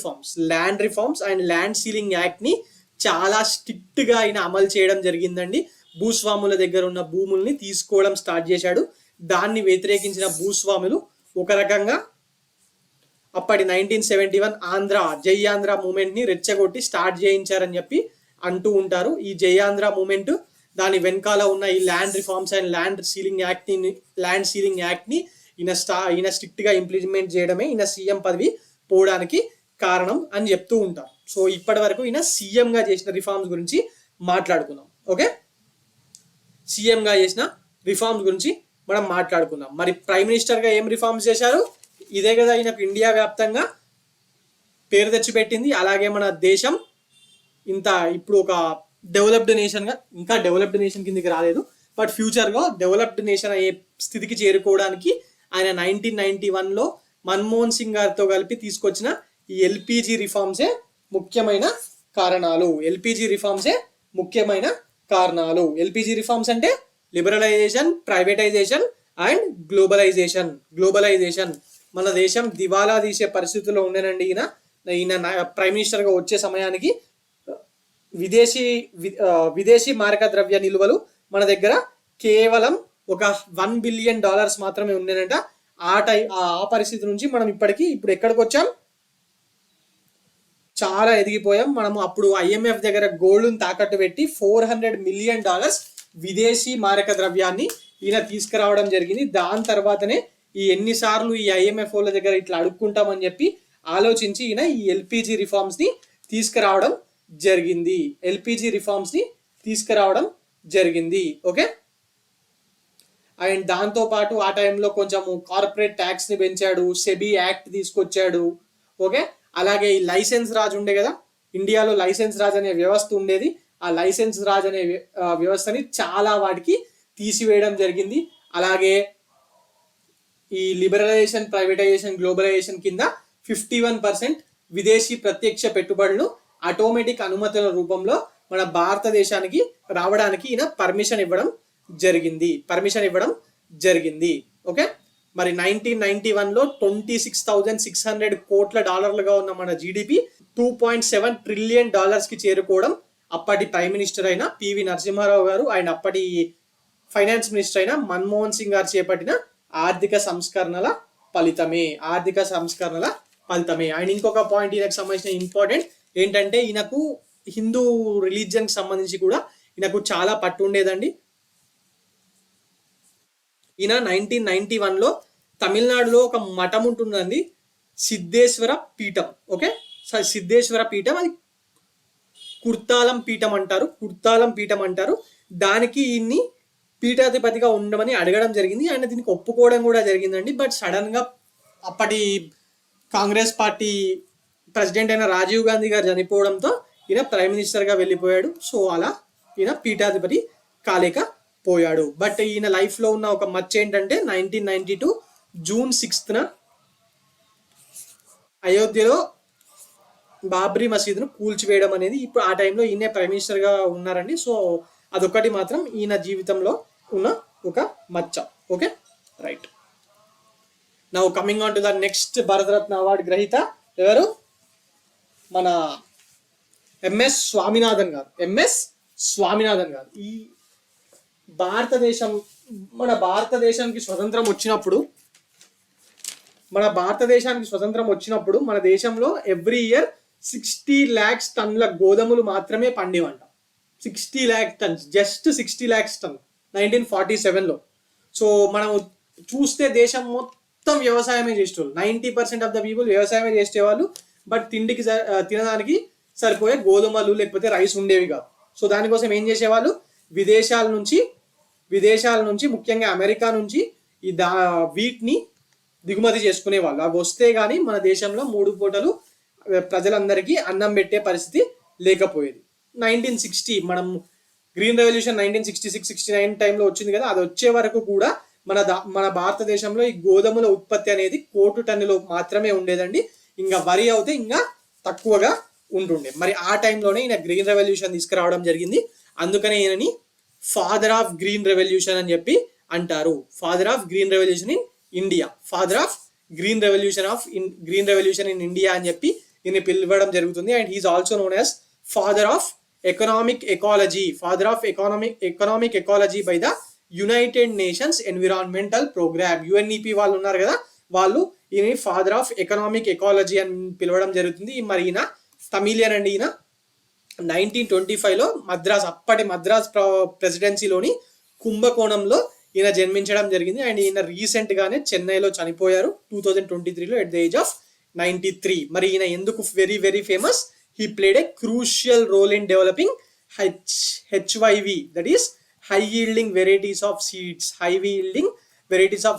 A: reforms and land ceiling act ని చాలా స్ట్రిక్ట్ గా ఆయన అమలు చేయడం జరిగిందండి. భూస్వాముల దగ్గర ఉన్న భూముల్ని తీసుకోవడం స్టార్ట్ చేశాడు. దాన్ని వ్యతిరేకించిన భూస్వాములు ఒక రకంగా అప్పటి 1971 జై ఆంధ్ర మూమెంట్ ని రెచ్చగొట్టి స్టార్ట్ చేయించారని చెప్పి అంటూ ఉంటారు. ఈ జై ఆంధ్ర మూమెంట్ దాని వెనకాల ఉన్న ఈ land reforms and land ceiling act ని ఈయన స్ట్రిక్ట్ గా ఇంప్లిమెంట్ చేయడమే ఈయన సీఎం పదవి పోవడానికి కారణం అని చెప్తూ ఉంటారు. సో ఇప్పటి వరకు ఈయన సీఎం గా చేసిన రిఫార్మ్స్ గురించి మాట్లాడుకుందాం. ఓకే, సీఎం గా చేసిన రిఫార్మ్స్ గురించి మనం మాట్లాడుకుందాం. మరి ప్రైమ్ మినిస్టర్ గా ఏం రిఫార్మ్స్ చేశారు? ఇదే కదా ఈయనకు ఇండియా వ్యాప్తంగా పేరు తెచ్చిపెట్టింది. అలాగే మన దేశం ఇప్పుడు ఒక డెవలప్డ్ నేషన్ గా, ఇంకా డెవలప్డ్ నేషన్ కిందకి రాలేదు, బట్ ఫ్యూచర్ గా డెవలప్డ్ నేషన్ అయ్యే స్థితికి చేరుకోవడానికి ఆయన 1991లో మన్మోహన్ సింగ్ గారితో కలిపి తీసుకొచ్చిన ఈ ఎల్పిజి రిఫార్మ్సే ముఖ్యమైన కారణాలు. ఎల్పిజి రిఫార్మ్స్ అంటే లిబరలైజేషన్, ప్రైవేటైజేషన్ అండ్ గ్లోబలైజేషన్. మన దేశం దివాలా తీసే పరిస్థితుల్లో ఉండేనండి. ఈయన ప్రైమ్ మినిస్టర్ గా వచ్చే సమయానికి విదేశీ మారక ద్రవ్య నిల్వలు మన దగ్గర కేవలం ఒక $1 బిలియన్ మాత్రమే ఉండేనంట. ఆ పరిస్థితి నుంచి మనం ఇప్పుడు ఎక్కడికి వచ్చాం? చాలా ఎదిగిపోయాం. మనము అప్పుడు IMF దగ్గర గోల్డ్ని తాకట్టు పెట్టి $400 మిలియన్ విదేశీ మారక ద్రవ్యాన్ని ఈయన తీసుకురావడం జరిగింది. దాని తర్వాతనే ఎన్నిసార్లు ఈ IMF వాళ్ళ దగ్గర ఇట్లా అడుక్కుంటామని చెప్పి ఆలోచించి ఈయన ఈ ఎల్పిజి రిఫార్మ్స్ ని తీసుకురావడం జరిగింది. ఓకే, అండ్ దాంతో పాటు ఆ టైంలో కొంచెం కార్పొరేట్ ట్యాక్స్ ని పెంచాడు, సెబీ యాక్ట్ తీసుకొచ్చాడు. ఓకే, అలాగే ఈ లైసెన్స్ రాజ్ ఉండే కదా, ఇండియాలో లైసెన్స్ రాజ్ అనే వ్యవస్థ ఉండేది. ఆ లైసెన్స్ రాజ్ అనే వ్యవస్థని చాలా వాటికి తీసివేయడం జరిగింది. అలాగే ఈ లిబరలైజేషన్, ప్రైవేటైజేషన్, గ్లోబలైజేషన్ కింద 51% విదేశీ ప్రత్యక్ష పెట్టుబడులు ఆటోమేటిక్ అనుమతుల రూపంలో మన భారతదేశానికి రావడానికి ఈయన పర్మిషన్ ఇవ్వడం జరిగింది. ఓకే, మరి 1991లో $26,600 కోట్ల ఉన్న మన జీడిపి $2.7 ట్రిలియన్ కి చేరుకోవడం అప్పటి ప్రైమ్ మినిస్టర్ అయిన పివి నరసింహారావు గారు అండ్ అప్పటి ఫైనాన్స్ మినిస్టర్ అయిన మన్మోహన్ సింగ్ గారు చేపట్టిన ఆర్థిక సంస్కరణల ఫలితమే. అండ్ ఇంకొక పాయింట్ ఈయనకు సంబంధించిన ఇంపార్టెంట్ ఏంటంటే, ఈయనకు హిందూ రిలీజియన్ కి సంబంధించి కూడా ఈయనకు చాలా పట్టు ఉండేదండి. ఈయన 1991లో తమిళనాడులో ఒక మఠం ఉంటుందండి, సిద్ధేశ్వర పీఠం. ఓకే, సిద్ధేశ్వర పీఠం, అది కుర్తాలం పీఠం అంటారు. దానికి ఈయన్ని పీఠాధిపతిగా ఉండమని అడగడం జరిగింది. ఆయన దీనికి ఒప్పుకోవడం కూడా జరిగిందండి. బట్ సడన్ గా అప్పటి కాంగ్రెస్ పార్టీ ప్రెసిడెంట్ అయిన రాజీవ్ గాంధీ గారు చనిపోవడంతో ఈయన ప్రైమ్ మినిస్టర్ గా వెళ్ళిపోయాడు. సో అలా ఈయన పీఠాధిపతి కాలేకపోయాడు. బట్ ఈయన లైఫ్ లో ఉన్న ఒక మచ్చ ఏంటంటే 1992 జూన్ 6న అయోధ్యలో బాబ్రీ మసీదును కూల్చివేయడం అనేది ఇప్పుడు ఆ టైంలో ఈయన ప్రైమ్ మినిస్టర్ గా ఉన్నారండి. సో అదొకటి మాత్రం ఈయన జీవితంలో ఉన్న ఒక మచ్చ. Okay, right. Now coming on to the next Bharat Ratna award గ్రహీత ఎవరు? మన ఎంఎస్ స్వామినాథన్ గారు. ఈ మన భారతదేశానికి స్వతంత్రం వచ్చినప్పుడు మన దేశంలో ఎవ్రీ ఇయర్ 60 lakhs టన్నుల గోధుమలు మాత్రమే పండేవంట. 60 lakh tons, జస్ట్ 60 lakhs టన్ 1947లో. సో మనం చూస్తే దేశం మొత్తం వ్యవసాయమే చేసేవాళ్ళు. 90% ఆఫ్ ద పీపుల్ వ్యవసాయమే చేసేవాళ్ళు. బట్ తినడానికి సరిపోయే గోధుమలు లేకపోతే రైస్ ఉండేవి కాదు. సో దానికోసం ఏం చేసేవాళ్ళు? విదేశాల నుంచి ముఖ్యంగా అమెరికా నుంచి ఈ వీటిని దిగుమతి చేసుకునేవాళ్ళు. అవి వస్తే గానీ మన దేశంలో 3 పూటలు ప్రజలందరికీ అన్నం పెట్టే పరిస్థితి లేకపోయేది. 1960 మనం గ్రీన్ రెవల్యూషన్ 1966-69 టైంలో వచ్చింది కదా, అది వచ్చే వరకు కూడా మన భారతదేశంలో ఈ గోధుమల ఉత్పత్తి అనేది 1,00,00,000 టన్నులు మాత్రమే ఉండేదండి. ఇంకా వరి అయితే ఇంకా తక్కువగా ఉంటుండే. మరి ఆ టైంలోనే ఈయన గ్రీన్ రెవల్యూషన్ తీసుకురావడం జరిగింది. అందుకనే ఈయనని ఫాదర్ ఆఫ్ గ్రీన్ రెవల్యూషన్ అని చెప్పి అంటారు. Father of green revolution in India, father of green revolution in India అని చెప్పి ఈయన పిలవడం జరుగుతుంది. And he's also known as father of economic ecology by the United Nations environmental programme. UNEP వాళ్ళు ఉన్నారు కదా, వాళ్ళు ఈయన ఫాదర్ ఆఫ్ ఎకనామిక్ ఎకాలజీ అని పిలవడం జరుగుతుంది. మరి ఈయన తమిళియన్ అండి. ఈయన 1925లో అప్పటి మద్రాస్ ప్రెసిడెన్సీలోని కుంభకోణంలో ఈయన జన్మించడం జరిగింది. అండ్ ఈయన రీసెంట్ గానే చెన్నైలో చనిపోయారు 2023లో ఎట్ ద ఏజ్ ఆఫ్ 93. మరి ఈయన ఎందుకు very very famous? He played a crucial role in developing HYV, that is high yielding varieties of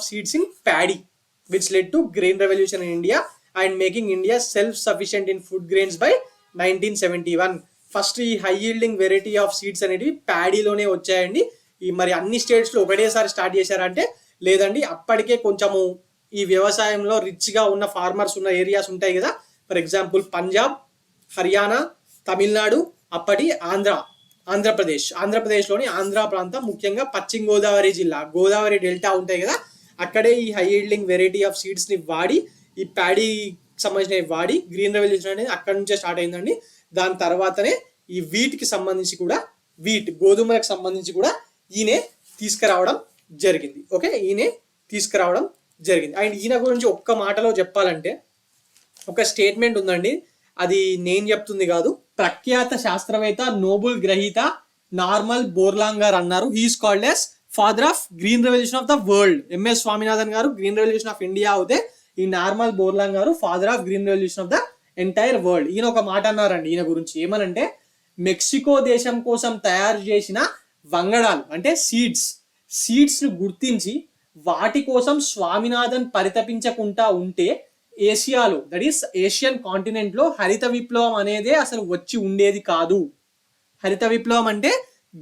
A: seeds in paddy, which led to grain revolution in India and making India self-sufficient in food grains by 1971. First ఈ high yielding variety of seeds అనేవి ప్యాడీలోనే వచ్చాయండి. ఈ మరి అన్ని స్టేట్స్లో ఒకటేసారి స్టార్ట్ చేశారంటే లేదండి, అప్పటికే కొంచెము ఈ వ్యవసాయంలో రిచ్గా ఉన్న ఫార్మర్స్ ఉన్న ఏరియాస్ ఉంటాయి కదా. ఫర్ ఎగ్జాంపుల్ పంజాబ్, హర్యానా, తమిళనాడు, అప్పటి ఆంధ్రప్రదేశ్లోని ఆంధ్ర ప్రాంతం, ముఖ్యంగా పశ్చిమ గోదావరి జిల్లా, గోదావరి డెల్టా ఉంటాయి కదా, అక్కడే ఈ హై yielding వెరైటీ ఆఫ్ సీడ్స్ని వాడి ఈ ప్యాడీ సంబంధించినవి వాడి గ్రీన్ రెవల్యూషన్ అనేది అక్కడి నుంచే స్టార్ట్ అయిందండి. దాని తర్వాతనే ఈ వీటికి సంబంధించి కూడా గోధుమలకు సంబంధించి కూడా ఈయనే తీసుకురావడం జరిగింది. ఓకే, ఈయనే తీసుకురావడం జరిగింది. అండ్ ఈయన గురించి ఒక్క మాటలో చెప్పాలంటే ఒక స్టేట్మెంట్ ఉందండి, అది నేను చెప్తుంది కాదు, ప్రఖ్యాత శాస్త్రవేత్త నోబెల్ గ్రహీత నార్మల్ బోర్లాంగ్ గారు అన్నారు. He's called as father of green revolution of the world. MS Swaminathan గారు గ్రీన్ రెవల్యూషన్ ఆఫ్ ఇండియా అవుతే ఈ నార్మల్ బోర్లాంగ్ గారు father of green revolution of the entire world. ఈయన ఒక మాట అన్నారండి ఈయన గురించి, ఏమనంటే మెక్సికో దేశం కోసం తయారు చేసిన వంగడాలు అంటే సీడ్స్ ను గుర్తించి వాటి కోసం స్వామినాథన్ పరితపించకుండా ఉంటే ఏషియాలో, దట్ ఈస్ ఏషియన్ కాంటినెంట్ లో హరిత విప్లవం అనేదే అసలు వచ్చి ఉండేది కాదు. హరిత విప్లవం అంటే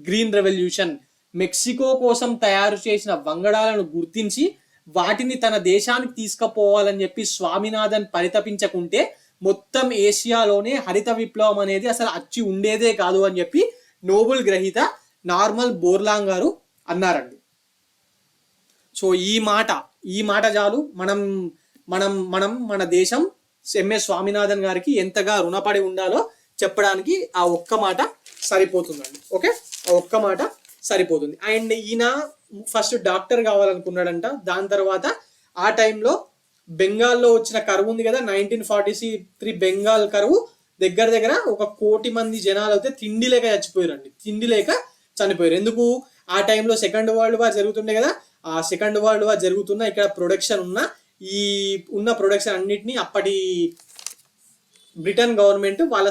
A: గ్రీన్ రెవల్యూషన్. మెక్సికో కోసం తయారు చేసిన వంగడాలను గుర్తించి వాటిని తన దేశానికి తీసుకుపోవాలని చెప్పి స్వామినాథన్ పరితపించకుంటే మొత్తం ఏషియాలోనే హరిత విప్లవం అనేది అసలు వచ్చి ఉండేదే కాదు అని చెప్పి నోబెల్ గ్రహీత నార్మల్ బోర్లాంగ్ గారు అన్నారండి. సో ఈ మాట చాలు మన దేశం ఎంఎస్ స్వామినాథన్ గారికి ఎంతగా రుణపడి ఉండాలో చెప్పడానికి ఆ ఒక్క మాట సరిపోతుందండి. ఓకే, ఆ ఒక్క మాట సరిపోతుంది. అండ్ ఈయన ఫస్ట్ డాక్టర్ కావాలనుకున్నాడంట. దాని తర్వాత ఆ టైంలో బెంగాల్లో వచ్చిన కరువు ఉంది కదా, 1943 బెంగాల్ కరువు, దగ్గర 1,00,00,000 మంది జనాలు అయితే తిండి లేక చనిపోయారు. ఎందుకు? ఆ టైంలో సెకండ్ వరల్డ్ వార్ జరుగుతుండే కదా, ఆ సెకండ్ వరల్డ్ వార్ జరుగుతున్న ఇక్కడ ప్రొడక్షన్ ఉన్న ప్రొడక్షన్ అన్నిటినీ అప్పటి బ్రిటన్ గవర్నమెంట్ వాళ్ళ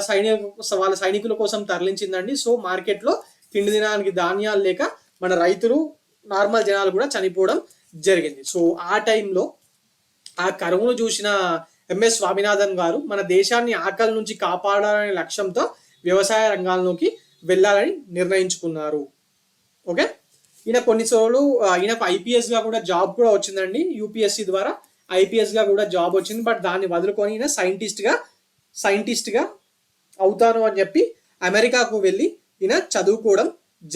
A: సైనికుల కోసం తరలించిందండి. సో మార్కెట్లో తిండి దినానికి ధాన్యాలు లేక మన రైతులు, నార్మల్ జనాలు కూడా చనిపోవడం జరిగింది. సో ఆ టైంలో ఆ కరువును చూసిన ఎంఎస్ స్వామినాథన్ గారు మన దేశాన్ని ఆకలి నుంచి కాపాడాలనే లక్ష్యంతో వ్యవసాయ రంగాల్లోకి వెళ్ళాలని నిర్ణయించుకున్నారు. ఓకే, ఈయన కొన్నిసార్లు ఈయనకు IPS గా కూడా జాబ్ కూడా వచ్చిందండి. UPSC ద్వారా IPS గా కూడా జాబ్ వచ్చింది. బట్ దాన్ని వదులుకొని ఈయన సైంటిస్ట్ గా అవుతాను అని చెప్పి అమెరికాకు వెళ్ళి ఈయన చదువుకోవడం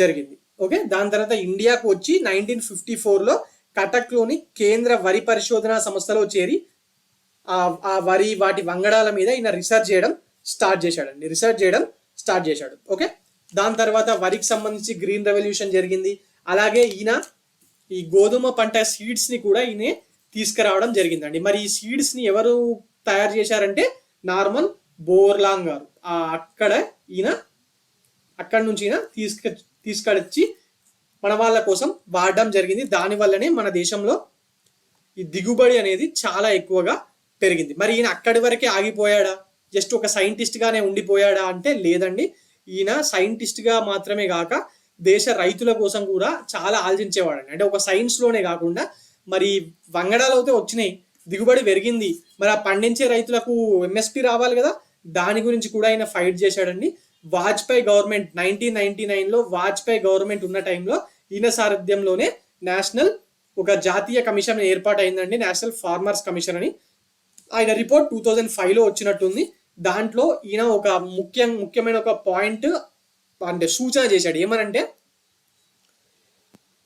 A: జరిగింది. ఓకే, దాని తర్వాత ఇండియాకు వచ్చి 1954లో కటక్లోని కేంద్ర వరి పరిశోధన సంస్థలో చేరి వాటి వంగడాల మీద ఈయన రీసెర్చ్ చేయడం స్టార్ట్ చేశాడు. ఓకే, దాని తర్వాత వరికి సంబంధించి గ్రీన్ రెవల్యూషన్ జరిగింది. అలాగే ఈయన ఈ గోధుమ పంట సీడ్స్ ని కూడా ఈయన తీసుకురావడం జరిగిందండి. మరి ఈ సీడ్స్ ని ఎవరు తయారు చేశారంటే నార్మల్ బోర్లాంగ్ గారు. అక్కడి నుంచి ఈయన తీసుకొచ్చి మన వాళ్ళ కోసం వాడడం జరిగింది. దాని వల్లనే మన దేశంలో ఈ దిగుబడి అనేది చాలా ఎక్కువగా పెరిగింది. మరి ఈయన అక్కడి వరకే ఆగిపోయాడా, జస్ట్ ఒక సైంటిస్ట్ గానే ఉండిపోయాడా అంటే లేదండి. ఈయన సైంటిస్ట్ గా మాత్రమే కాక దేశ రైతుల కోసం కూడా చాలా ఆలోచించేవాడండి. అంటే ఒక సైన్స్ లోనే కాకుండా మరి వంగడాలు అయితే వచ్చినాయి, దిగుబడి పెరిగింది, మరి ఆ పండించే రైతులకు MSP రావాలి కదా, దాని గురించి కూడా ఆయన ఫైట్ చేశాడండి. వాజ్పేయి గవర్నమెంట్ 1999లో వాజ్పేయి గవర్నమెంట్ ఉన్న టైంలో ఈయన సారథ్యంలోనే నేషనల్ ఒక జాతీయ కమిషన్ ఏర్పాటు అయిందండి, నేషనల్ ఫార్మర్స్ కమిషన్ అని. ఆయన రిపోర్ట్ 2005లో వచ్చినట్టుంది. దాంట్లో ఈయన ఒక ముఖ్యమైన ఒక పాయింట్ అంటే సూచన చేశాడు. ఏమనంటే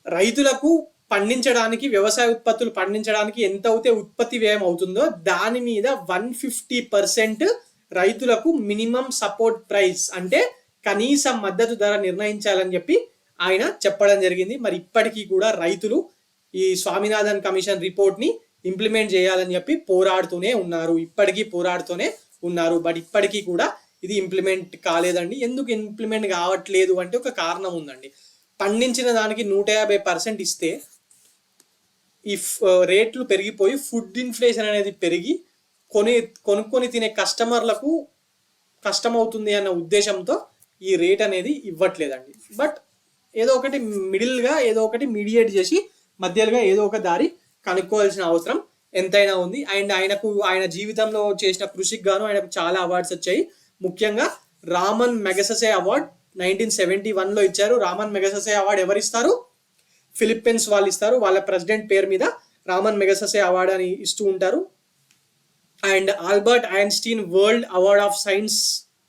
A: రైతులకు పండించడానికి, వ్యవసాయ ఉత్పత్తులు పండించడానికి ఎంత అయితే ఉత్పత్తి వ్యయం అవుతుందో దాని మీద 150% రైతులకు మినిమం సపోర్ట్ ప్రైస్ అంటే కనీస మద్దతు ధర నిర్ణయించాలని చెప్పి ఆయన చెప్పడం జరిగింది. మరి ఇప్పటికీ కూడా రైతులు ఈ స్వామినాథన్ కమిషన్ రిపోర్ట్ ని ఇంప్లిమెంట్ చేయాలని చెప్పి పోరాడుతూనే ఉన్నారు. ఇప్పటికీ పోరాడుతూనే ఉన్నారు. బట్ ఇప్పటికీ కూడా ఇది ఇంప్లిమెంట్ కాలేదండి. ఎందుకు ఇంప్లిమెంట్ కావట్లేదు అంటే ఒక కారణం ఉందండి. పండించిన దానికి 150% ఇస్తే ఈ రేట్లు పెరిగిపోయి ఫుడ్ ఇన్ఫ్లేషన్ అనేది పెరిగి కొనుక్కొని తినే కస్టమర్లకు కష్టమవుతుంది అన్న ఉద్దేశంతో ఈ రేట్ అనేది ఇవ్వట్లేదండి. బట్ ఏదో ఒకటి మిడిల్గా ఏదో ఒకటి మీడియేట్ చేసి మధ్యలో ఏదో ఒక దారి కనుక్కోవాల్సిన అవసరం ఎంతైనా ఉంది. అండ్ ఆయన జీవితంలో చేసిన కృషికి గాను ఆయనకు చాలా అవార్డ్స్ వచ్చాయి. ముఖ్యంగా రామన్ మెగసెసే అవార్డ్ 1971లో ఇచ్చారు. రామన్ మెగసెసే అవార్డ్ ఎవరిస్తారు? ఫిలిప్పీన్స్ వాళ్ళు ఇస్తారు. వాళ్ళ ప్రెసిడెంట్ పేరు మీద రామన్ మెగసెసే అవార్డ్ అని ఇస్తూ ఉంటారు. And Albert Einstein world award of science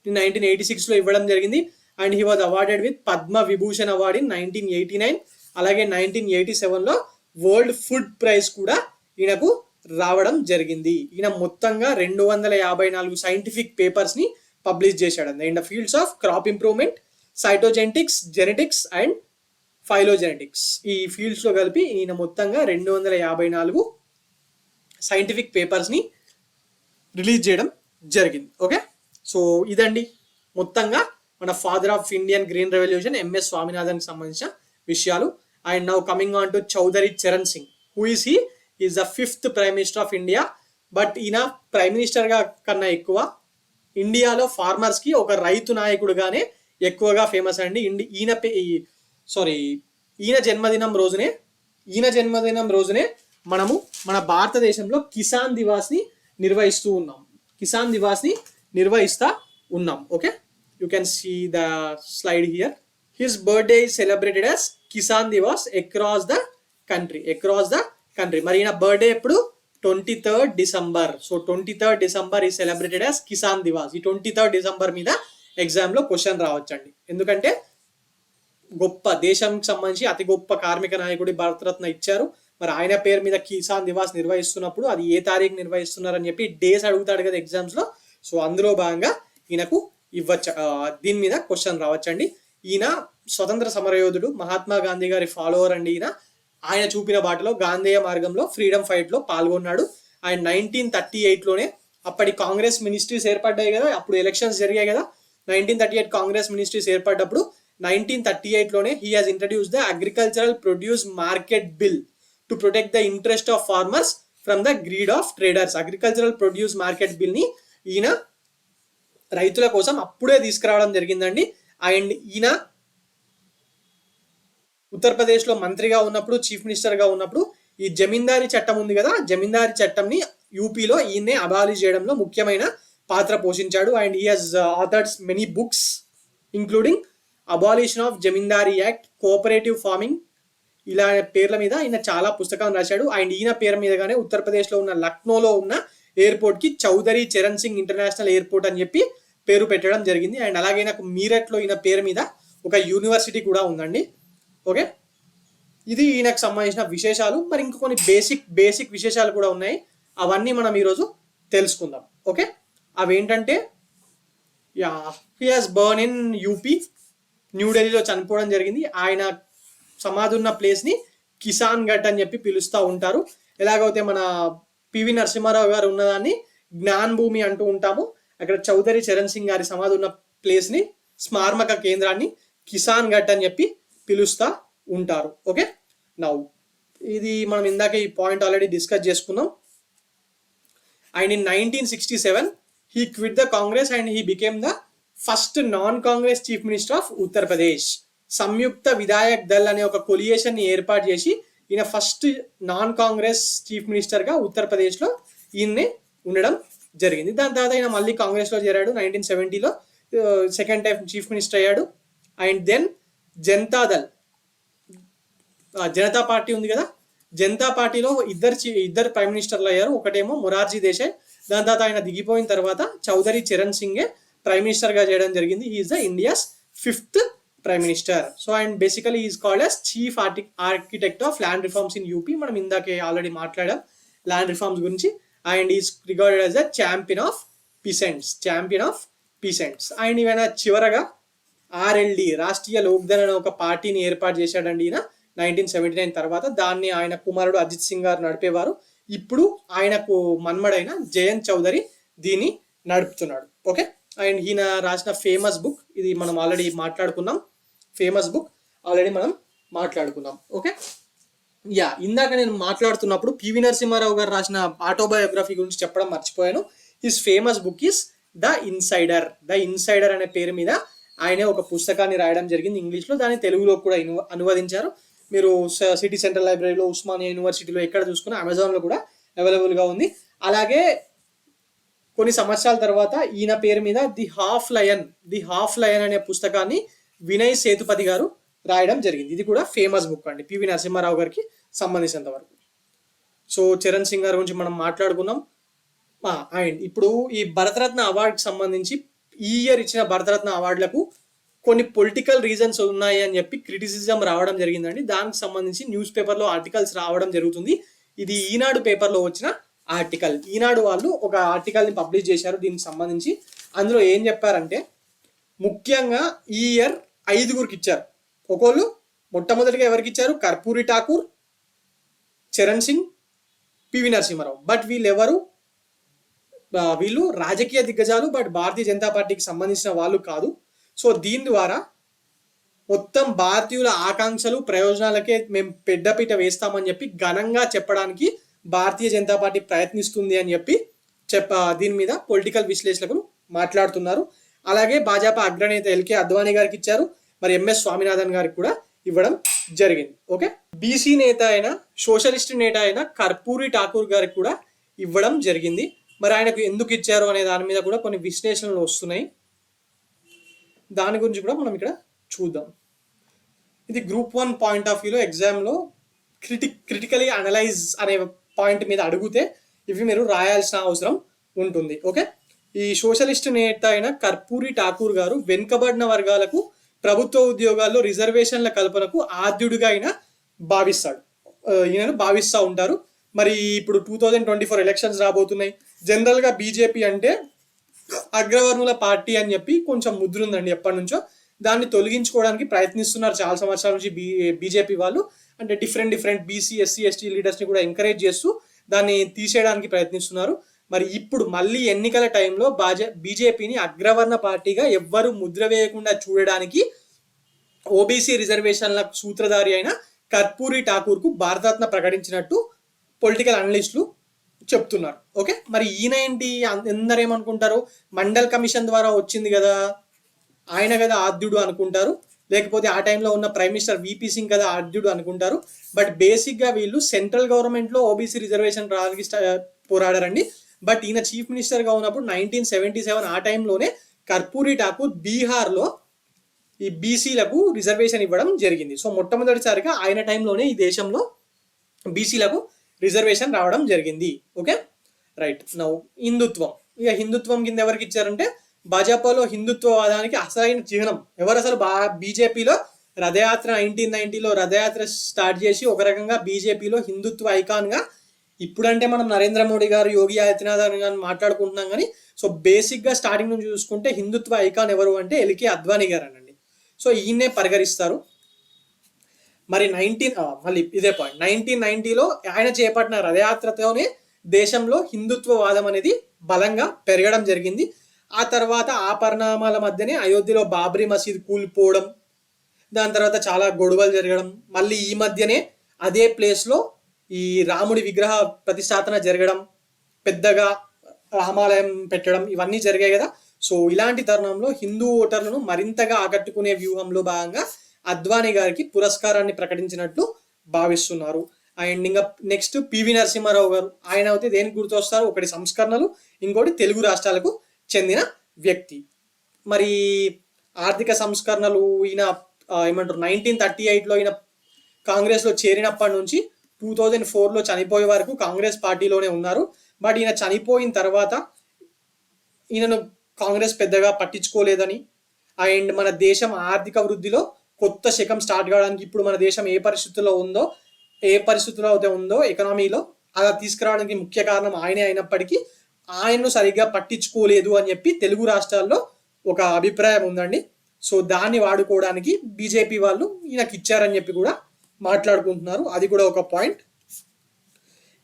A: 1986లో ఇవ్వడం జరిగింది. And he was awarded with Padma Vibhushan award in 1989. అలాగే 1987లో వరల్డ్ ఫుడ్ ప్రైజ్ కూడా ఈయనకు రావడం జరిగింది. ఈయన మొత్తంగా 254 సైంటిఫిక్ పేపర్స్ ని పబ్లిష్ చేశాడు in the fields of crop improvement, cytogenetics, genetics and phylogenetics. ఈ ఫీల్డ్స్ లో కలిపి ఈయన మొత్తంగా 254 సైంటిఫిక్ పేపర్స్ ని రిలీజ్ చేయడం జరిగింది. ఓకే, సో ఇదండి మొత్తంగా మన father of Indian green revolution MS Swaminathan కి సంబంధించిన విషయాలు. And now coming on to Chaudhary Charan Singh. Who is he? Is the 5th prime minister of India. But ఈయన ప్రైమ్ మినిస్టర్ గా కన్నా ఎక్కువ ఇండియాలో ఫార్మర్స్ కి ఒక రైతు నాయకుడుగానే ఎక్కువగా ఫేమస్ అండి. ఈయన జన్మదినం రోజునే మనము మన భారతదేశంలో కిసాన్ దివాస్ ని నిర్వహిస్తా ఉన్నాం. Okay, you can see the slide here. His birthday is celebrated as Kisan Diwas across the country. మరి ఈయన బర్త్డే ఎప్పుడు? 23rd December. So 23rd December is celebrated as Kisan Diwas. ఈ 23rd December మీద ఎగ్జామ్ లో క్వశ్చన్ రావచ్చండి. ఎందుకంటే గొప్ప దేశానికి సంబంధించి అతి గొప్ప కార్మిక నాయకుడి భారతరత్న ఇచ్చారు. మరి ఆయన పేరు మీద కిసాన్ దివాస్ నిర్వహిస్తున్నప్పుడు అది ఏ తారీఖు నిర్వహిస్తున్నారని చెప్పి డేస్ అడుగుతాడు కదా ఎగ్జామ్స్ లో. సో అందులో భాగంగా ఈయనకు దీని మీద క్వశ్చన్ రావచ్చండి. ఈయన స్వతంత్ర సమరయోధుడు, మహాత్మా గాంధీ గారి ఫాలోవర్ అండి. ఆయన చూపిన బాటలో గాంధేయ మార్గంలో ఫ్రీడమ్ ఫైట్ లో పాల్గొన్నాడు. ఆయన 1938లోనే అప్పటి కాంగ్రెస్ మినిస్ట్రీస్ ఏర్పడ్డాయి కదా, అప్పుడు ఎలక్షన్స్ జరిగాయి కదా. 1938 కాంగ్రెస్ మినిస్ట్రీస్ ఏర్పడ్డప్పుడు 1938లోనే he has introduce the agricultural produce market bill to protect the interest of farmers from the greed of traders. Agricultural produce market bill ని ఈయన రైతుల కోసం అప్పుడే తీసుకురావడం జరిగిందండి. అండ్ ఈయన ఉత్తరప్రదేశ్ లో మంత్రిగా ఉన్నప్పుడు, చీఫ్ మినిస్టర్ గా ఉన్నప్పుడు ఈ జమీందారీ చట్టం ఉంది కదా, జమీందారీ చట్టంని యూపీలో ఈయన్నే అబాలిష్ చేయడంలో ముఖ్యమైన పాత్ర పోషించాడు. And he has authored many books including abolition of zamindari act, cooperative farming, ఇలా పేర్ల మీద ఈయన చాలా పుస్తకాలు రాశాడు. అండ్ ఈయన పేరు మీదగానే ఉత్తరప్రదేశ్ లో ఉన్న లక్నోలో ఉన్న ఎయిర్పోర్ట్ కి చౌదరి చరణ్ సింగ్ ఇంటర్నేషనల్ ఎయిర్పోర్ట్ అని చెప్పి పేరు పెట్టడం జరిగింది. అండ్ అలాగే నాకు మీరట్ లో ఈయన పేరు మీద ఒక యూనివర్సిటీ కూడా ఉందండి. ఓకే, ఇది ఈయనకు సంబంధించిన విశేషాలు. మరి ఇంకొన్ని బేసిక్ విశేషాలు కూడా ఉన్నాయి, అవన్నీ మనం ఈరోజు తెలుసుకుందాం. ఓకే, అవేంటంటే he has burn in UP, న్యూఢిల్లీలో చనిపోవడం జరిగింది. ఆయన సమాధి ఉన్న ప్లేస్ ని కిసాన్ ఘట్ అని చెప్పి పిలుస్తూ ఉంటారు. ఎలాగైతే మన పివి నరసింహారావు గారు ఉన్నదాన్ని జ్ఞాన్ భూమి అంటూ ఉంటాము, అక్కడ చౌదరి చరణ్ సింగ్ గారి సమాధి ఉన్న ప్లేస్ ని, స్మారక కేంద్రాన్ని కిసాన్ ఘట్ అని చెప్పి పిలుస్తా ఉంటారు. ఓకే, నౌ ఇది మనం ఇందాక ఈ పాయింట్ ఆల్రెడీ డిస్కస్ చేసుకున్నాం. And in 1967 he quit the Congress and he became the first non-Congress chief minister of Uttar Pradesh. సంయుక్త విధాయక్ దళ్ అనే ఒక కొలియేషన్ ని ఏర్పాటు చేసి ఈయన first non Congress chief minister గా ఉత్తరప్రదేశ్ లో ఈయన్ని ఉండడం జరిగింది. దాని తర్వాత ఈయన మళ్ళీ కాంగ్రెస్ లో చేరాడు. 1970లో సెకండ్ టైం చీఫ్ మినిస్టర్ అయ్యాడు. అండ్ దెన్ జనతా పార్టీ ఉంది కదా, జనతా పార్టీలో ఇద్దరు ప్రైమ్ మినిస్టర్లు అయ్యారు. ఒకటేమో మొరార్జీ దేశాయ్, దాని తర్వాత ఆయన దిగిపోయిన తర్వాత చౌదరి చరణ్ సింగే ప్రైమ్ మినిస్టర్ గా చేయడం జరిగింది. Is the India's 5th prime minister. So and basically is called as chief architect of land reforms in UP. మనం ఇందాకే ఆల్రెడీ మాట్లాడాం ల్యాండ్ రిఫార్మ్స్ గురించి. And is regarded as the champion of peasants. And ఈయన చివరగా ఆర్ఎల్డి రాష్ట్రీయ లోక్దళ్ అనే ఒక పార్టీని ఏర్పాటు చేశాడండి ఈయన 1979 తర్వాత. దాన్ని ఆయన కుమారుడు అజిత్ సింగ్ గారు నడిపేవారు. ఇప్పుడు ఆయనకు మన్మడైన జయంత్ చౌదరి దీన్ని నడుపుతున్నాడు. ఓకే. అండ్ ఈయన రాసిన ఫేమస్ బుక్, ఇది మనం ఆల్రెడీ మాట్లాడుకున్నాం. ఓకే. ఇందాక నేను మాట్లాడుతున్నప్పుడు పివి నరసింహారావు గారు రాసిన ఆటోబయోగ్రఫీ గురించి చెప్పడం మర్చిపోయాను. His famous book is the insider అనే పేరు మీద ఆయనే ఒక పుస్తకాన్ని రాయడం జరిగింది ఇంగ్లీష్లో. దాన్ని తెలుగులో కూడా అనువదించారు. మీరు సిటీ సెంట్రల్ లైబ్రరీలో, ఉస్మానియా యూనివర్సిటీలో ఎక్కడ చూసుకున్నా, అమెజాన్లో కూడా అవైలబుల్గా ఉంది. అలాగే కొన్ని సంవత్సరాల తర్వాత ఈయన పేరు మీద ది హాఫ్ లయన్ అనే పుస్తకాన్ని వినయ్ సేతుపతి గారు రాయడం జరిగింది. ఇది కూడా ఫేమస్ బుక్ అండి పివి నరసింహారావు గారికి సంబంధించినంత వరకు. సో చరణ్ సింగ్ గారి గురించి మనం మాట్లాడుకున్నాం. అండ్ ఇప్పుడు ఈ భరతరత్న అవార్డుకి సంబంధించి ఈ ఇయర్ ఇచ్చిన భరతరత్న అవార్డులకు కొన్ని పొలిటికల్ రీజన్స్ ఉన్నాయి అని చెప్పి క్రిటిసిజం రావడం జరిగిందండి. దానికి సంబంధించి న్యూస్ పేపర్లో ఆర్టికల్స్ రావడం జరుగుతుంది. ఇది ఈనాడు పేపర్లో వచ్చిన ఆర్టికల్. ఈనాడు వాళ్ళు ఒక ఆర్టికల్ని పబ్లిష్ చేశారు దీనికి సంబంధించి. అందులో ఏం చెప్పారంటే, ముఖ్యంగా ఈ ఇయర్ 5గురికి ఇచ్చారు. ఒకళ్ళు మొట్టమొదటిగా ఎవరికి ఇచ్చారు? కర్పూరి ఠాకూర్, చరణ్ సింగ్, పివి నరసింహారావు. బట్ వీళ్ళు రాజకీయ దిగ్గజాలు, బట్ భారతీయ జనతా పార్టీకి సంబంధించిన వాళ్ళు కాదు. సో దీని ద్వారా మొత్తం భారతీయుల ఆకాంక్షలు, ప్రయోజనాలకే మేము పెద్దపీట వేస్తామని చెప్పి ఘనంగా చెప్పడానికి భారతీయ జనతా పార్టీ ప్రయత్నిస్తుంది అని చెప్పి దీని మీద పొలిటికల్ విశ్లేషకులు మాట్లాడుతున్నారు. అలాగే భాజపా అగ్రనేత ఎల్కే అద్వానీ గారికి ఇచ్చారు. మరి ఎంఎస్ స్వామినాథన్ గారికి కూడా ఇవ్వడం జరిగింది. ఓకే. బీసీ నేత అయిన, సోషలిస్ట్ నేత అయిన కర్పూరి ఠాకూర్ గారికి కూడా ఇవ్వడం జరిగింది. మరి ఆయనకు ఎందుకు ఇచ్చారు అనే దాని మీద కూడా కొన్ని విశ్లేషణలు వస్తున్నాయి. దాని గురించి కూడా మనం ఇక్కడ చూద్దాం. ఇది గ్రూప్ 1 పాయింట్ ఆఫ్ వ్యూలో ఎగ్జామ్లో క్రిటికలీ అనలైజ్ అనే పాయింట్ మీద అడిగితే ఇవి మీరు రాయాల్సిన అవసరం ఉంటుంది. ఓకే. ఈ సోషలిస్ట్ నేత అయిన కర్పూరి ఠాకూర్ గారు వెనుకబడిన వర్గాలకు ప్రభుత్వ ఉద్యోగాల్లో రిజర్వేషన్ల కల్పనకు ఆద్యుడిగా ఈయనను భావిస్తూ ఉంటారు. మరి ఇప్పుడు 2024 ఎలక్షన్స్ రాబోతున్నాయి. జనరల్గా బీజేపీ అంటే అగ్రవర్ణుల పార్టీ అని చెప్పి కొంచెం ముద్ర ఉందండి ఎప్పటి నుంచో. దాన్ని తొలగించుకోవడానికి ప్రయత్నిస్తున్నారు చాలా సంవత్సరాల నుంచి బీజేపీ వాళ్ళు. అంటే డిఫరెంట్ బీసీ, ఎస్సీ, ఎస్టీ లీడర్స్ని కూడా ఎంకరేజ్ చేస్తూ దాన్ని తీసేయడానికి ప్రయత్నిస్తున్నారు. మరి ఇప్పుడు మళ్ళీ ఎన్నికల టైంలో బీజేపీని అగ్రవర్ణ పార్టీగా ఎవ్వరు ముద్ర వేయకుండా చూడడానికి ఓబీసీ రిజర్వేషన్ల సూత్రధారి అయిన కర్పూరి ఠాకూర్కు భారతరత్న ప్రకటించినట్టు పొలిటికల్ అనలిస్టులు చెప్తున్నారు. ఓకే. మరి ఈయన ఏంటి, అందరూ ఏమనుకుంటారు, మండల్ కమిషన్ ద్వారా వచ్చింది కదా, ఆయన కదా ఆద్యుడు అనుకుంటారు. లేకపోతే ఆ టైంలో ఉన్న ప్రైమ్ మినిస్టర్ విపి సింగ్ కదా ఆద్యుడు అనుకుంటారు. బట్ బేసిక్గా వీళ్ళు సెంట్రల్ గవర్నమెంట్లో ఓబీసీ రిజర్వేషన్ రావడానికి పోరాడారండి. బట్ ఈయన చీఫ్ మినిస్టర్గా ఉన్నప్పుడు 1977 ఆ టైంలోనే కర్పూరి ఠాకూర్ బీహార్లో ఈ బీసీలకు రిజర్వేషన్ ఇవ్వడం జరిగింది. సో మొట్టమొదటిసారిగా ఆయన టైంలోనే ఈ దేశంలో బీసీలకు రిజర్వేషన్ రావడం జరిగింది. ఓకే. రైట్. నౌ హిందుత్వం కింద ఎవరికి ఇచ్చారంటే, భాజపాలో హిందుత్వవాదానికి అసలైన చిహ్నం ఎవరు? అసలు బీజేపీలో రథయాత్ర 1990లో రథయాత్ర స్టార్ట్ చేసి ఒక రకంగా బీజేపీలో హిందుత్వ ఐకాన్గా, ఇప్పుడంటే మనం నరేంద్ర మోడీ గారు, యోగి ఆదిత్యనాథ్ గారు మాట్లాడుకుంటున్నాం కానీ, సో బేసిక్గా స్టార్టింగ్ నుంచి చూసుకుంటే హిందుత్వ ఐకాన్ ఎవరు అంటే ఎల్కే అద్వానీ గారు అనండి. సో ఈయన్నే పరిగణిస్తారు. మరి మళ్ళీ ఇదే పాయింట్, 1990లో ఆయన చేపట్టిన రథయాత్రతోనే దేశంలో హిందుత్వవాదం అనేది బలంగా పెరగడం జరిగింది. ఆ తర్వాత ఆ పరిణామాల మధ్యనే అయోధ్యలో బాబ్రీ మసీద్ కూలిపోవడం, దాని తర్వాత చాలా గొడవలు జరగడం, మళ్ళీ ఈ మధ్యనే అదే ప్లేస్లో ఈ రాముడి విగ్రహ ప్రతిష్టాపన జరగడం, పెద్దగా రామాలయం పెట్టడం, ఇవన్నీ జరిగాయి కదా. సో ఇలాంటి తరుణంలో హిందూ ఓటర్లను మరింతగా ఆకట్టుకునే వ్యూహంలో భాగంగా అద్వానీ గారికి పురస్కారాన్ని ప్రకటించినట్లు భావిస్తున్నారు. అండ్ ఇంకా నెక్స్ట్ పివి నరసింహారావు గారు, ఆయన అయితే దేనికి గుర్తొస్తారు? ఒకటి సంస్కరణలు, ఇంకోటి తెలుగు రాష్ట్రాలకు చెందిన వ్యక్తి. మరి ఆర్థిక సంస్కరణలు ఈయన ఏమంటారు 1938లో ఈయన కాంగ్రెస్లో చేరినప్పటి నుంచి 2004లో చనిపోయే వరకు కాంగ్రెస్ పార్టీలోనే ఉన్నారు. బట్ ఈయన చనిపోయిన తర్వాత ఈయనను కాంగ్రెస్ పెద్దగా పట్టించుకోలేదని, అండ్ మన దేశం ఆర్థిక వృద్ధిలో కొత్త శకం స్టార్ట్ కావడానికి ఇప్పుడు మన దేశం ఏ పరిస్థితుల్లో అయితే ఉందో ఎకనామీలో అలా తీసుకురావడానికి ముఖ్య కారణం ఆయనే అయినప్పటికీ ఆయన్ను సరిగ్గా పట్టించుకోలేదు అని చెప్పి తెలుగు రాష్ట్రాల్లో ఒక అభిప్రాయం ఉందండి. సో దాన్ని వాడుకోవడానికి బీజేపీ వాళ్ళు ఈయనకి ఇచ్చారని చెప్పి కూడా మాట్లాడుకుంటున్నారు. అది కూడా ఒక పాయింట్.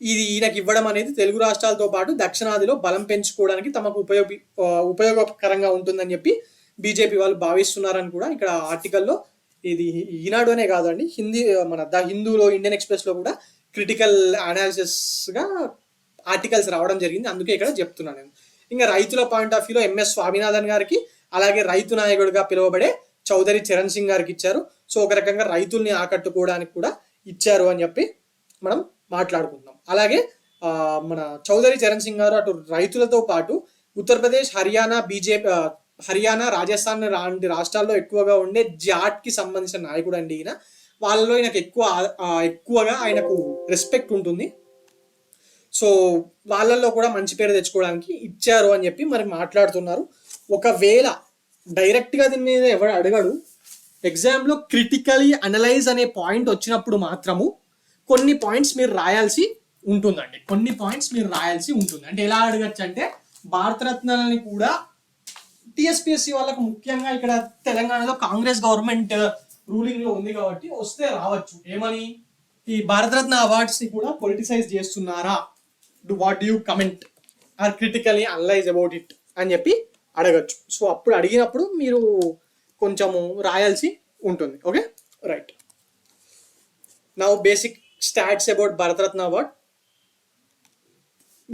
A: ఇది ఈయనకి ఇవ్వడం అనేది తెలుగు రాష్ట్రాలతో పాటు దక్షిణాదిలో బలం పెంచుకోవడానికి తమకు ఉపయోగకరంగా ఉంటుందని చెప్పి బీజేపీ వాళ్ళు భావిస్తున్నారని కూడా ఇక్కడ ఆర్టికల్లో, ఇది ఈనాడు అనే కాదండి, మన ద హిందూలో, ఇండియన్ ఎక్స్ప్రెస్లో కూడా క్రిటికల్ అనాలిసిస్గా ఆర్టికల్స్ రావడం జరిగింది. అందుకే ఇక్కడ చెప్తున్నాను నేను. ఇంకా రైతుల పాయింట్ ఆఫ్ వ్యూలో ఎంఎస్ స్వామినాథన్ గారికి, అలాగే రైతు నాయకుడిగా పిలువబడే చౌదరి చరణ్ సింగ్ గారికి ఇచ్చారు. సో ఒక రకంగా రైతుల్ని ఆకట్టుకోవడానికి కూడా ఇచ్చారు అని చెప్పి మనం మాట్లాడుకుంటున్నాం. అలాగే మన చౌదరి చరణ్ సింగ్ గారు అటు రైతులతో పాటు ఉత్తరప్రదేశ్, హర్యానా, రాజస్థాన్ లాంటి రాష్ట్రాల్లో ఎక్కువగా ఉండే జాట్కి సంబంధించిన నాయకుడు అండి ఈయన. వాళ్ళలో ఈయనకు ఎక్కువగా ఆయనకు రెస్పెక్ట్ ఉంటుంది. సో వాళ్ళల్లో కూడా మంచి పేరు తెచ్చుకోవడానికి ఇచ్చారు అని చెప్పి మరి మాట్లాడుతున్నారు. ఒకవేళ డైరెక్ట్గా దీని మీద ఎవరు అడగడు, ఎగ్జామ్లో క్రిటికలీ అనలైజ్ అనే పాయింట్ వచ్చినప్పుడు మాత్రము కొన్ని పాయింట్స్ మీరు రాయాల్సి ఉంటుందండి. అంటే ఎలా అడగచ్చు అంటే, భారతరత్నాలని కూడా టిఎస్పిఎస్సి వాళ్ళకు ముఖ్యంగా ఇక్కడ తెలంగాణలో కాంగ్రెస్ గవర్నమెంట్ రూలింగ్ లో ఉంది కాబట్టి వస్తే రావచ్చు. ఏమని, ఈ భారతరత్న అవార్డ్స్ ని కూడా పొలిటిసైజ్ చేస్తున్నారా, what you comment are critically analyse about it అని చెప్పి అడగచ్చు. సో అప్పుడు అడిగినప్పుడు మీరు కొంచెము రాయాల్సి ఉంటుంది. Okay, right. Now basic stats about Bharat Ratna award.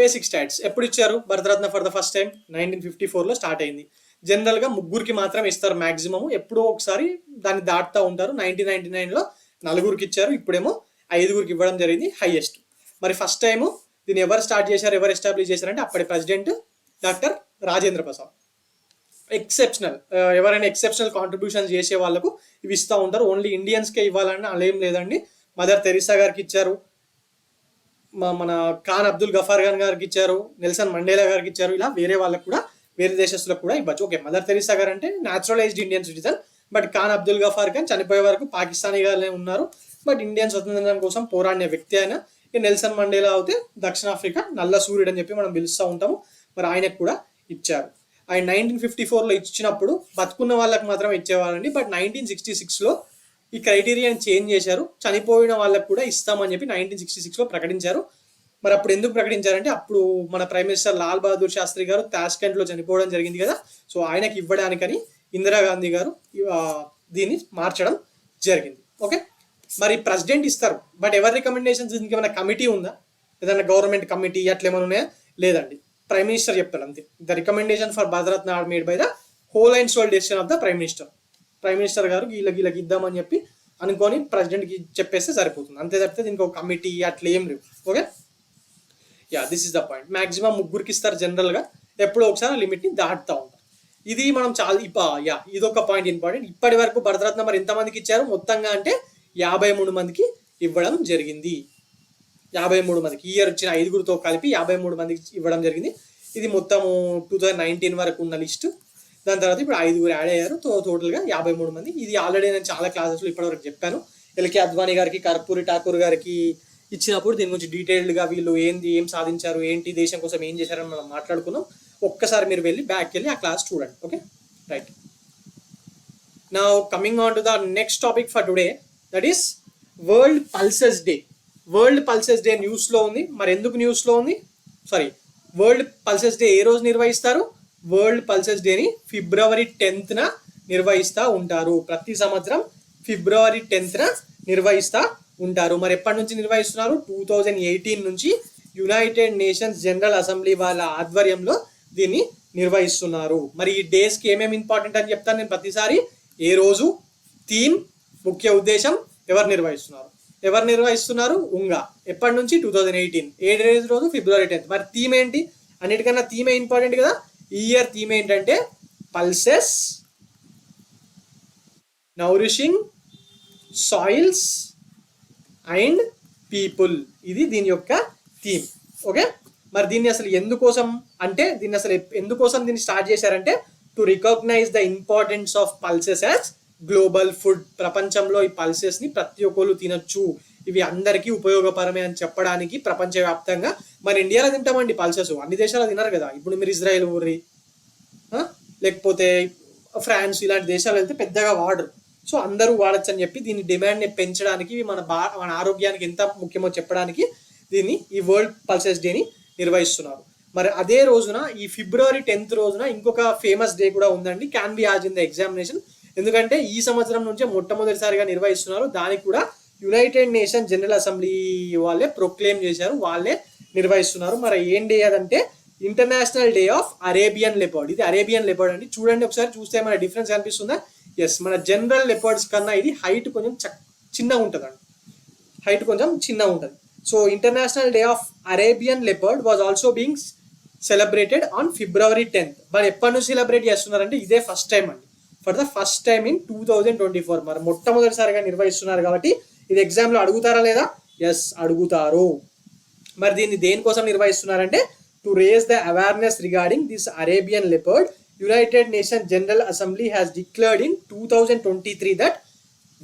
A: Basic stats ఎప్పుడు ఇచ్చారు Bharat Ratna for the first time? 1954లో స్టార్ట్ అయింది. జనరల్గా ముగ్గురికి మాత్రం ఇస్తారు మ్యాక్సిమము, ఎప్పుడో ఒకసారి దాన్ని దాటుతూ ఉంటారు. 1999లో 4 ఇచ్చారు, ఇప్పుడేమో 5 ఇవ్వడం జరిగింది హైయెస్ట్. మరి ఫస్ట్ టైము దీన్ని ఎవరు స్టార్ట్ చేశారు, ఎవరు ఎస్టాబ్లిష్ చేశారంటే అప్పటి ప్రెసిడెంట్ డాక్టర్ రాజేంద్ర ప్రసాద్. ఎవరైనా ఎక్సెప్షనల్ కాంట్రిబ్యూషన్స్ చేసే వాళ్ళకు ఇవి ఇస్తూ ఉంటారు. ఓన్లీ ఇండియన్స్కే ఇవ్వాలని అలా ఏం లేదండి. మదర్ తెరీసా గారికి ఇచ్చారు, మన ఖాన్ అబ్దుల్ గఫార్ ఖాన్ గారికి ఇచ్చారు, నెల్సన్ మండేలా గారికి ఇచ్చారు. ఇలా వేరే వాళ్ళకు కూడా, వేరే దేశస్తులకు కూడా ఇవ్వచ్చు. ఓకే, మదర్ తెరీసా గారు అంటే naturalised Indian citizen, but Khan Abdul Ghaffar Khan చనిపోయే వరకు పాకిస్తానీగానే ఉన్నారు, బట్ ఇండియన్ స్వతంత్రం కోసం పోరాడిన వ్యక్తి ఆయన. ఇక నెల్సన్ మండేలా అయితే దక్షిణాఫ్రికా నల్ల సూర్యుడు అని చెప్పి మనం పిలుస్తూ ఉంటాము. మరి ఆయనకు కూడా ఇచ్చారు. ఆయన 1954లో ఇచ్చినప్పుడు బతుకున్న వాళ్ళకి మాత్రం ఇచ్చేవాళ్ళండి. బట్ 1966లో ఈ క్రైటీరియాని చేంజ్ చేశారు, చనిపోయిన వాళ్ళకు కూడా ఇస్తామని చెప్పి 1966లో ప్రకటించారు. మరి అప్పుడు ఎందుకు ప్రకటించారంటే, అప్పుడు మన ప్రైమ్ మినిస్టర్ లాల్ బహదూర్ శాస్త్రి గారు తాష్కెంట్లో చనిపోవడం జరిగింది కదా. సో ఆయనకి ఇవ్వడానికని ఇందిరాగాంధీ గారు దీన్ని మార్చడం జరిగింది. ఓకే, మరి ప్రెసిడెంట్ ఇస్తారు, బట్ ఎవరి రికమెండేషన్స్, దీనికి ఏమైనా కమిటీ ఉందా, ఏదైనా గవర్నమెంట్ కమిటీ అట్లా ఏమైనా ఉన్నాయా? లేదండి, ప్రైమ్ మినిస్టర్ చెప్తాడు అంతే. The recommendation for Bharat Ratna are made by the whole and sole decision of the prime minister. Prime minister గారు వీళ్ళకి ఇద్దామని చెప్పి అనుకొని ప్రెసిడెంట్కి చెప్పేస్తే సరిపోతుంది, అంతే తప్పితే దీనికి ఒక కమిటీ అట్లా ఏం లేవు. Okay, this is the point. Maximum 3 ఇస్తారు జనరల్గా, ఎప్పుడో ఒకసారి లిమిట్ని దాటుతూ ఉంటారు. ఇది మనం ఇదొక పాయింట్ ఇంపార్టెంట్. ఇప్పటి వరకు భారతరత్న మరి ఎంతమందికి ఇచ్చారు మొత్తంగా అంటే 53 మందికి ఇవ్వడం జరిగింది. 53 మందికి, ఈ ఇయర్ వచ్చిన 5తో కలిపి 53 మందికి ఇవ్వడం జరిగింది. ఇది మొత్తము 2019 వరకు ఉన్న లిస్టు. దాని తర్వాత ఇప్పుడు 5 యాడ్ అయ్యారు, టోటల్గా 53 మంది. ఇది ఆల్రెడీ నేను చాలా క్లాసెస్లో ఇప్పటివరకు చెప్పాను. ఎల్కే అద్వానీ గారికి, కర్పూరి ఠాకూర్ గారికి ఇచ్చినప్పుడు దీని గురించి డీటెయిల్డ్గా వీళ్ళు ఏం సాధించారు, ఏంటి దేశం కోసం ఏం చేశారని మనం మాట్లాడుకున్నాం. ఒక్కసారి మీరు బ్యాక్ వెళ్ళి ఆ క్లాస్ చూడండి. Okay, right. Now coming on to the next topic for today, that is world pulses day. World pulses day న్యూస్లో ఉంది. మరి ఎందుకు న్యూస్లో ఉంది? వరల్డ్ పల్సెస్ డే ఏ రోజు నిర్వహిస్తారు? వరల్డ్ పల్సెస్ డేని February 10th నిర్వహిస్తూ ఉంటారు. ప్రతి సంవత్సరం February 10th నిర్వహిస్తూ ఉంటారు. మరి ఎప్పటి నుంచి నిర్వహిస్తున్నారు? 2018 నుంచి యునైటెడ్ నేషన్స్ జనరల్ అసెంబ్లీ వాళ్ళ ఆధ్వర్యంలో దీన్ని నిర్వహిస్తున్నారు. మరి ఈ డేస్కి ఏమేమి ఇంపార్టెంట్ అని చెప్తాను నేను ప్రతిసారి. ఏ రోజు, థీమ్, ముఖ్య ఉద్దేశం, ఎవరు నిర్వహిస్తున్నారు ఉంగా. ఎప్పటి నుంచి? 2018. ఏ డేస్ రోజు? February 10th. మరి థీమ్ ఏంటి? అన్నిటికన్నా థీమే ఇంపార్టెంట్ కదా. ఈ ఇయర్ థీమ్ ఏంటంటే పల్సెస్ నౌరిషింగ్ సాయిల్స్ అండ్ పీపుల్. ఇది దీని యొక్క థీమ్. ఓకే, మరి దీన్ని అసలు ఎందుకోసం అంటే దీన్ని స్టార్ట్ చేశారంటే to recognise the importance of pulses as global food. ప్రపంచంలో ఈ పల్సెస్ ని ప్రతి ఒక్కరు తినొచ్చు, ఇవి అందరికీ ఉపయోగపరమే అని చెప్పడానికి ప్రపంచవ్యాప్తంగా. మన ఇండియాలో తింటామండి పల్సెస్, అన్ని దేశాలు తినరు కదా. ఇప్పుడు మీరు ఇజ్రాయెల్ ఊరి లేకపోతే ఫ్రాన్స్ ఇలాంటి దేశాలు వెళ్తే పెద్దగా వాడరు. సో అందరూ వాడచ్చు అని చెప్పి దీని డిమాండ్ని పెంచడానికి, మన ఆరోగ్యానికి ఎంత ముఖ్యమో చెప్పడానికి ఈ వరల్డ్ పల్సెస్ డేని నిర్వహిస్తున్నారు. మరి అదే రోజున ఈ February 10th రోజున ఇంకొక ఫేమస్ డే కూడా ఉందండి, can be as in the examination. ఎందుకంటే ఈ సంవత్సరం నుంచే మొట్టమొదటిసారిగా నిర్వహిస్తున్నారు. దానికి కూడా యునైటెడ్ నేషన్ జనరల్ అసెంబ్లీ వాళ్ళే ప్రొక్లెయిమ్ చేశారు, వాళ్ళే నిర్వహిస్తున్నారు. మరి ఏం డే అదంటే international day of Arabian leopard. ఇది అరేబియన్ లెపర్డ్ అండి. చూడండి ఒకసారి, చూస్తే మన డిఫరెన్స్ కనిపిస్తుందా? ఎస్, మన జనరల్ లెపర్డ్స్ కన్నా ఇది హైట్ కొంచెం చిన్నగా ఉంటుందండి, హైట్ కొంచెం చిన్నగా ఉంటుంది. So international day of Arabian leopard was also being celebrated on February 10th. మరి ఎప్పటి నుంచి సెలబ్రేట్ చేస్తున్నారంటే ఇదే ఫస్ట్ టైం అండి, for the first time in 2024. మరి మొట్టమొదటిసారిగా నిర్వహిస్తున్నారు కాబట్టి ఇది ఎగ్జామ్లో అడుగుతారా లేదా? ఎస్, అడుగుతారు. మరి దీన్ని దేనికోసం నిర్వహిస్తున్నారంటే to raise the awareness regarding this Arabian leopard. United Nation General Assembly has declared in 2023 that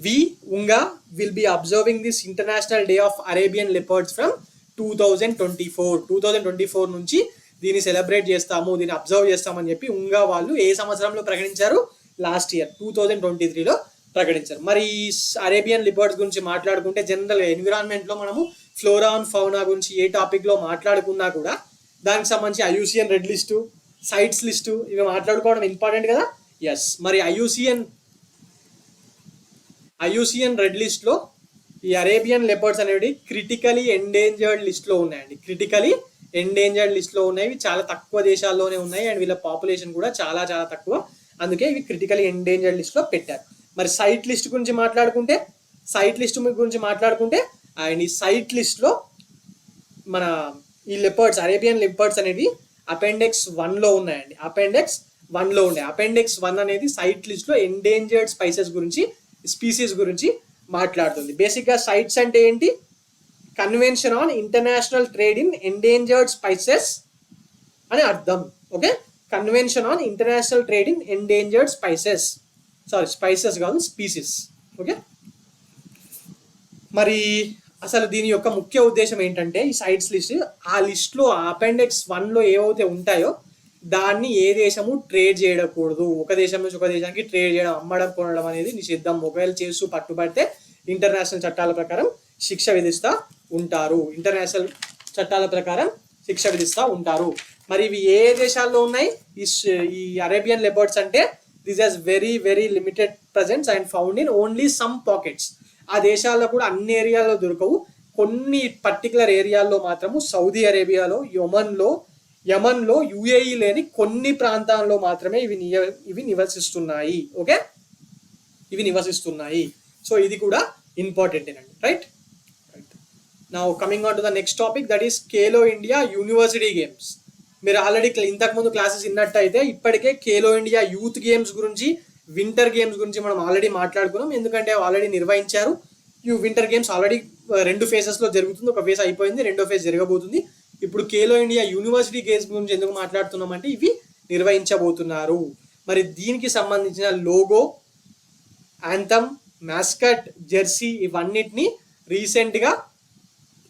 A: we UNGA will be observing this International Day of Arabian Leopards from 2024 నుంచి దీన్ని సెలబ్రేట్ చేస్తాము, దీన్ని అబ్జర్వ్ చేస్తామని చెప్పి UNGA వాళ్ళు ఏ సంవత్సరంలో ప్రకటించారు? లాస్ట్ ఇయర్ 2023లో ప్రకటించారు. మరి అరేబియన్ లిపర్డ్స్ గురించి మాట్లాడుకుంటే జనరల్ ఎన్విరాన్మెంట్లో మనము ఫ్లోరా అండ్ ఫౌనా గురించి ఏ టాపిక్లో మాట్లాడుకున్నా కూడా దానికి సంబంధించి IUCN red list, CITES list ఇవి మాట్లాడుకోవడం ఇంపార్టెంట్ కదా. ఎస్, మరి IUCN రెడ్ లిస్ట్లో ఈ అరేబియన్ లెపర్డ్స్ అనేవి క్రిటికలీ ఎండేంజర్డ్ లిస్ట్లో ఉన్నాయండి. క్రిటికలీ ఎండేంజర్డ్ లిస్ట్లో ఉన్నాయి. ఇవి చాలా తక్కువ దేశాల్లోనే ఉన్నాయి అండ్ వీళ్ళ పాపులేషన్ కూడా చాలా చాలా తక్కువ, అందుకే ఇవి క్రిటికలీ ఎండేంజర్డ్ లిస్ట్లో పెట్టారు. మరి సైట్ లిస్ట్ గురించి మాట్లాడుకుంటే అండ్ ఈ సైట్ లిస్ట్లో మన ఈ లెపర్డ్స్, అరేబియన్ లెపర్డ్స్ అనేది అపెండెక్స్ 1లో ఉన్నాయండి. అపెండెక్స్ 1 అనేది సైట్ లిస్ట్లో ఎండేంజర్డ్ స్పీసీస్ గురించి మాట్లాడుతుంది. బేసిక్గా సైట్స్ అంటే ఏంటి? Convention on international trade in endangered spices అని అర్థం. Okay, convention on international trade in endangered spices కాదు, స్పీసీస్. ఓకే, మరి అసలు దీని యొక్క ముఖ్య ఉద్దేశం ఏంటంటే ఈ సైట్స్ లిస్ట్, ఆ లిస్ట్లో అపెండెక్స్ 1లో ఏవైతే ఉంటాయో దాన్ని ఏ దేశము ట్రేడ్ చేయకూడదు. ఒక దేశం నుంచి ఒక దేశానికి ట్రేడ్ చేయడం, అమ్మడం, కొనడం అనేది నిషిద్ధం. ఒకవేళ చేస్తూ పట్టుబడితే ఇంటర్నేషనల్ చట్టాల ప్రకారం శిక్ష విధిస్తూ ఉంటారు. మరి ఇవి ఏ దేశాల్లో ఉన్నాయి? ఈ అరేబియన్ లెపర్డ్స్ అంటే this has very very limited presence and found in only some pockets. ఆ దేశాల్లో కూడా అన్ని ఏరియాల్లో దొరకవు, కొన్ని పర్టికులర్ ఏరియాల్లో మాత్రము సౌదీ అరేబియాలో, యమన్లో, UAE లేని కొన్ని ప్రాంతాల్లో మాత్రమే ఇవి నివసిస్తున్నాయి. ఓకే, ఇవి నివసిస్తున్నాయి. సో ఇది కూడా ఇంపార్టెంట్ అండి. Right. Now coming on to the next topic, that is Khelo India university games. మీరు ఆల్రెడీ ఇంతకుముందు క్లాసెస్ విన్నట్టయితే ఇప్పటికే ఖేలో ఇండియా యూత్ గేమ్స్ గురించి, వింటర్ గేమ్స్ గురించి మనం ఆల్రెడీ మాట్లాడుకున్నాం. ఎందుకంటే ఆల్రెడీ నిర్వహించారు. వింటర్ గేమ్స్ ఆల్రెడీ 2 ఫేజెస్లో జరుగుతుంది. ఒక ఫేజ్ అయిపోయింది, రెండో ఫేజ్ జరగబోతుంది. ఇప్పుడు ఖేలో ఇండియా యూనివర్సిటీ గేమ్స్ గురించి ఎందుకు మాట్లాడుతున్నామంటే ఇవి నిర్వహించబోతున్నారు. మరి దీనికి సంబంధించిన లోగో, యాంథమ్, మాస్కట్, జెర్సీ ఇవన్నిటిని రీసెంట్గా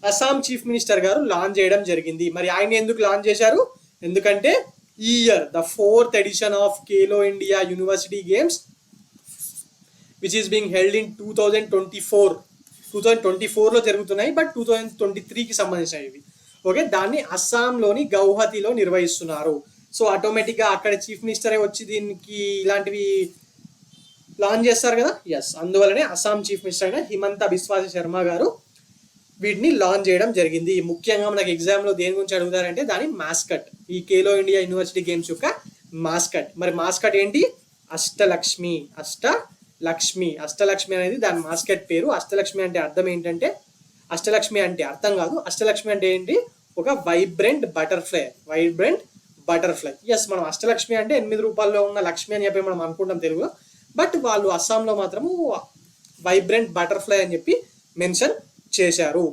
A: అస్సాం చీఫ్ మినిస్టర్ గారు లాంచ్ చేయడం జరిగింది. మరి ఆయన ఎందుకు లాంచ్ చేశారు? ఎందుకంటే ఈ year the 4th edition of Khelo India university games which is being held in 2024లో జరుగుతున్నాయి, బట్ 2023కి సంబంధించినవి ఇవి. ఓకే, దాన్ని అస్సాంలోని గౌహతిలో నిర్వహిస్తున్నారు. సో ఆటోమేటిక్గా అక్కడ చీఫ్ మినిస్టరే వచ్చి దీనికి ఇలాంటివి లాంచ్ చేస్తారు కదా. ఎస్, అందువల్లనే అస్సాం చీఫ్ మినిస్టర్ అయిన హిమంత బిశ్వా శర్మ గారు వీటిని లాంచ్ చేయడం జరిగింది. ముఖ్యంగా మనకి ఎగ్జామ్లో దేని గురించి అడుగుతారంటే దాని మాస్కట్, ఈ ఖేలో ఇండియా యూనివర్సిటీ గేమ్స్ యొక్క మాస్కట్. మరి మాస్కట్ ఏంటి? అష్టలక్ష్మి అనేది దాని మాస్కట్ పేరు. అష్టలక్ష్మి అంటే అర్థం ఏంటంటే, అష్టలక్ష్మి అంటే అర్థం కాదు, అష్టలక్ష్మి అంటే ఏంటి? ఒక వైబ్రెంట్ బటర్ఫ్లై. ఎస్, మనం అష్టలక్ష్మి అంటే 8 రూపాయల్లో ఉన్న లక్ష్మి అని చెప్పి మనం అనుకుంటాం తెలుగులో, బట్ వాళ్ళు అస్సాంలో మాత్రము వైబ్రెంట్ బటర్ఫ్లై అని చెప్పి మెన్షన్ చేశారు.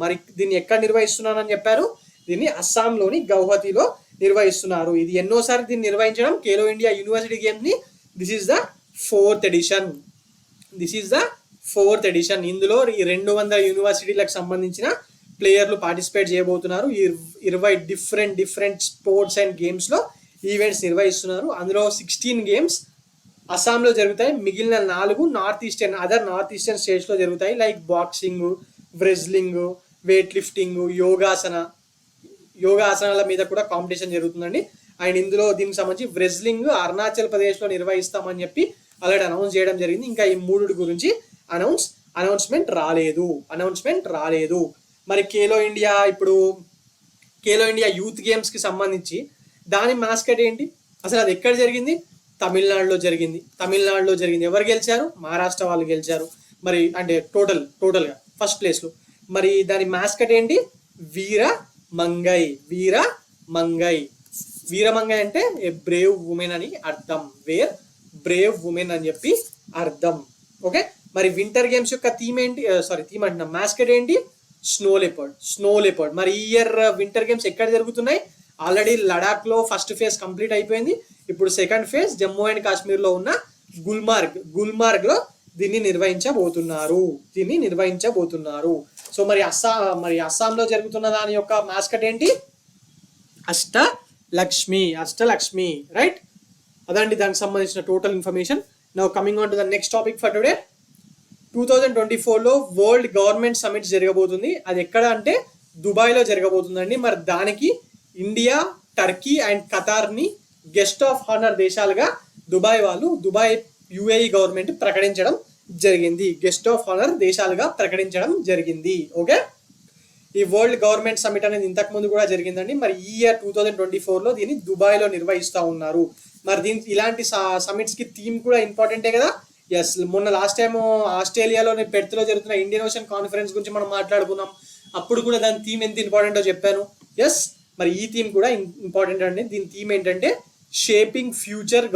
A: మరి దీన్ని ఎక్కడ నిర్వహిస్తున్నానని చెప్పారు? దీన్ని అస్సాంలోని గౌహతిలో నిర్వహిస్తున్నారు. ఇది ఎన్నోసారి దీన్ని నిర్వహించడం? ఖేలో ఇండియా యూనివర్సిటీ గేమ్స్ ని దిస్ ఈస్ ద 4th ఎడిషన్. ఇందులో ఈ 200 యూనివర్సిటీలకు సంబంధించిన ప్లేయర్లు పార్టిసిపేట్ చేయబోతున్నారు. 20 డిఫరెంట్ స్పోర్ట్స్ అండ్ గేమ్స్ లో ఈవెంట్స్ నిర్వహిస్తున్నారు. అందులో 16 గేమ్స్ అస్సాంలో జరుగుతాయి. మిగిలిన 4 నార్త్ ఈస్టర్న్ స్టేట్స్ లో జరుగుతాయి. Like boxing, wrestling, weight lifting, యోగాసనాల మీద కూడా కాంపిటీషన్ జరుగుతుందండి. అండ్ ఇందులో దీనికి సంబంధించి రెజ్లింగ్ అరుణాచల్ ప్రదేశ్ లో నిర్వహిస్తామని చెప్పి ఆల్రెడీ అనౌన్స్ చేయడం జరిగింది. ఇంకా ఈ 3 గురించి అనౌన్స్మెంట్ రాలేదు. మరి ఖేలో ఇండియా యూత్ గేమ్స్ కి సంబంధించి దాని మాస్కట్ ఏంటి? అసలు అది ఎక్కడ జరిగింది? తమిళనాడులో జరిగింది. ఎవరు గెలిచారు? మహారాష్ట్ర వాళ్ళు గెలిచారు. మరి అంటే టోటల్ గా ఫస్ట్ ప్లేస్ లో. మరి దాని మాస్కట్ ఏంటి? వీరమంగై అంటే ఏ బ్రేవ్ ఉమెన్ అని అర్థం. బ్రేవ్ ఉమెన్ అని చెప్పి అర్థం. ఓకే, మరి వింటర్ గేమ్స్ యొక్క మాస్కట్ ఏంటి? Snow leopard. మరి ఈ ఇయర్ వింటర్ గేమ్స్ ఎక్కడ జరుగుతున్నాయి? ఆల్రెడీ లడాక్ లో ఫస్ట్ ఫేజ్ కంప్లీట్ అయిపోయింది. ఇప్పుడు second phase Jammu and Kashmir లో ఉన్న గుల్మార్గ్ లో దీన్ని నిర్వహించబోతున్నారు. సో మరి అస్సాంలో జరుగుతున్న దాని యొక్క మాస్కట్ ఏంటి? అష్టలక్ష్మి. రైట్, అదండి దానికి సంబంధించిన total information. Now coming on to the next topic for today. 2024లో వరల్డ్ గవర్నమెంట్ సమిట్ జరగబోతుంది. అది ఎక్కడ అంటే దుబాయ్లో జరగబోతుందండి. మరి దానికి ఇండియా, టర్కీ అండ్ ఖతార్ ని గెస్ట్ ఆఫ్ హానర్ దేశాలుగా దుబాయ్ యుఏఈ గవర్నమెంట్ ప్రకటించడం జరిగింది. ఓకే, ఈ వరల్డ్ గవర్నమెంట్ సమిట్ అనేది ఇంతకు ముందు కూడా జరిగిందండి. మరి ఈ ఇయర్ 2024లో దీన్ని దుబాయ్లో నిర్వహిస్తూ ఉన్నారు. మరి ఇలాంటి సమిట్స్ కి థీమ్ కూడా ఇంపార్టెంటే కదా. ఎస్, మొన్న లాస్ట్ టైం ఆస్ట్రేలియాలోని పెర్త్లో జరుగుతున్న ఇండియన్ ఓషన్ కాన్ఫరెన్స్ గురించి మనం మాట్లాడుకున్నాం. అప్పుడు కూడా దాని థీమ్ ఎంత ఇంపార్టెంటో చెప్పాను. ఎస్, మరి ఈ థీమ్ కూడా ఇంపార్టెంట్ అండి. దీని థీమ్ ఏంటంటే షేపింగ్ ఫ్యూచర్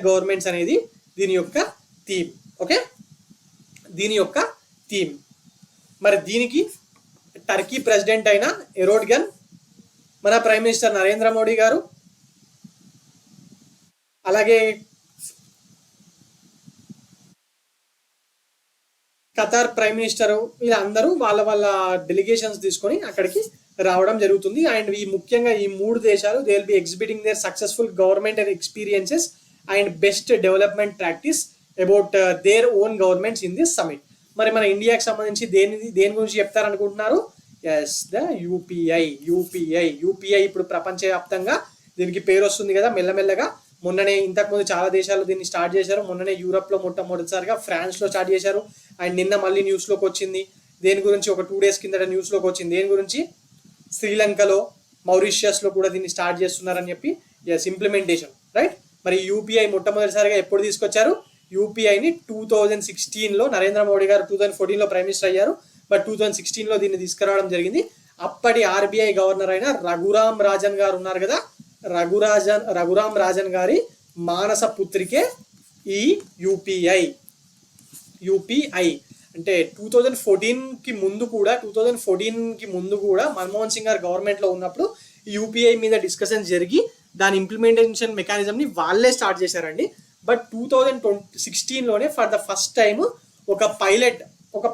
A: గవర్నమెంట్స్ అనేది దీని యొక్క థీమ్. ఓకే, మరి దీనికి టర్కీ ప్రెసిడెంట్ అయిన ఎరోడ్గన్, మన ప్రైమ్ మినిస్టర్ నరేంద్ర మోడీ గారు, అలాగే ఖతార్ ప్రైమ్ మినిస్టర్, వీళ్ళందరూ వాళ్ళ డెలిగేషన్స్ తీసుకొని అక్కడికి రావడం జరుగుతుంది. అండ్ ముఖ్యంగా ఈ 3 దేశాలు they will be exhibiting their successful government and experiences and best development practice about their own governments in this summit. మరి మన ఇండియాకి సంబంధించి దేని గురించి చెప్తారనుకుంటున్నారు? ఎస్, ద యూపీఐ ఇప్పుడు ప్రపంచవ్యాప్తంగా దీనికి పేరు వస్తుంది కదా మెల్లమెల్లగా. మొన్ననే ఇంతకుముందు చాలా దేశాలు దీన్ని స్టార్ట్ చేశారు. మొన్ననే యూరప్లో మొట్టమొదటిసారిగా ఫ్రాన్స్లో స్టార్ట్ చేశారు. అండ్ నిన్న మళ్ళీ న్యూస్లోకి వచ్చింది. దేని గురించి? ఒక 2 days కిందట న్యూస్లోకి వచ్చింది. దేని గురించి? శ్రీలంకలో, మౌరిషియస్లో కూడా దీన్ని స్టార్ట్ చేస్తున్నారని చెప్పి. Yes, implementation. రైట్, మరి యూపీఐ మొట్టమొదటిసారిగా ఎప్పుడు తీసుకొచ్చారు? యూపీఐని 2016లో నరేంద్ర మోడీ గారు 2014లో ప్రైమ్ మినిస్టర్ అయ్యారు. బట్ 2016లో దీన్ని తీసుకురావడం జరిగింది. అప్పటి ఆర్బీఐ గవర్నర్ అయిన రఘురామ్ రాజన్ గారు ఉన్నారు కదా, రఘురామ్ రాజన్ గారి మానస పుత్రికే ఈ యూపీఐ. అంటే 2014కి ముందు కూడా మన్మోహన్ సింగ్ గారు గవర్నమెంట్ లో ఉన్నప్పుడు యూపీఐ మీద డిస్కషన్ జరిగి దాని ఇంప్లిమెంటేషన్ మెకానిజం ని వాళ్ళే స్టార్ట్ చేశారండి. బట్ 2016లోనే ఫర్ ద ఫస్ట్ టైం ఒక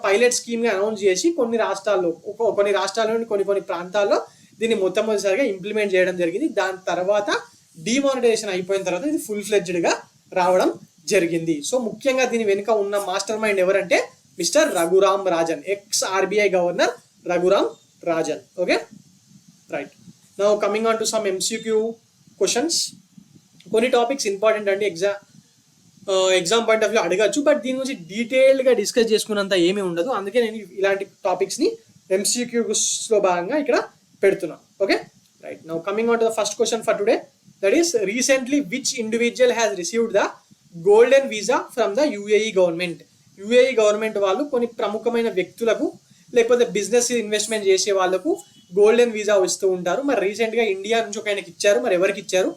A: పైలట్ స్కీమ్ ని అనౌన్స్ చేసి కొన్ని రాష్ట్రాల్లో కొన్ని ప్రాంతాల్లో దీన్ని మొట్టమొదటిసారిగా ఇంప్లిమెంట్ చేయడం జరిగింది. దాని తర్వాత డిమానిటైజేషన్ అయిపోయిన తర్వాత ఇది ఫుల్ ఫ్లెడ్జ్డ్ గా రావడం జరిగింది. సో ముఖ్యంగా దీని వెనుక ఉన్న మాస్టర్ మైండ్ ఎవరంటే mister Raghuram Rajan, X RBI governor Raghuram Rajan. Okay, right. Now coming on to some MCQ questions. కొన్ని టాపిక్స్ ఇంపార్టెంట్ అండి, ఎగ్జామ్ పాయింట్ ఆఫ్ వ్యూ అడగచ్చు. బట్ దీని గురించి డీటెయిల్గా డిస్కస్ చేసుకున్నంత ఏమీ ఉండదు. అందుకే నేను ఇలాంటి టాపిక్స్ని ఎంసీక్యూస్లో భాగంగా ఇక్కడ పెడుతున్నాను. Okay, right. Now coming on to the first question for today, that is recently which individual has received the golden visa from the UAE government. UAE government వాళ్ళు కొన్ని ప్రముఖమైన వ్యక్తులకు లేకపోతే బిజినెస్ ఇన్వెస్ట్మెంట్ చేసే వాళ్ళకు గోల్డెన్ వీసా ఇస్తూ ఉంటారు. మరి రీసెంట్గా ఇండియా నుంచి ఒక ఆయనకి ఇచ్చారు. మరి ఎవరికి ఇచ్చారు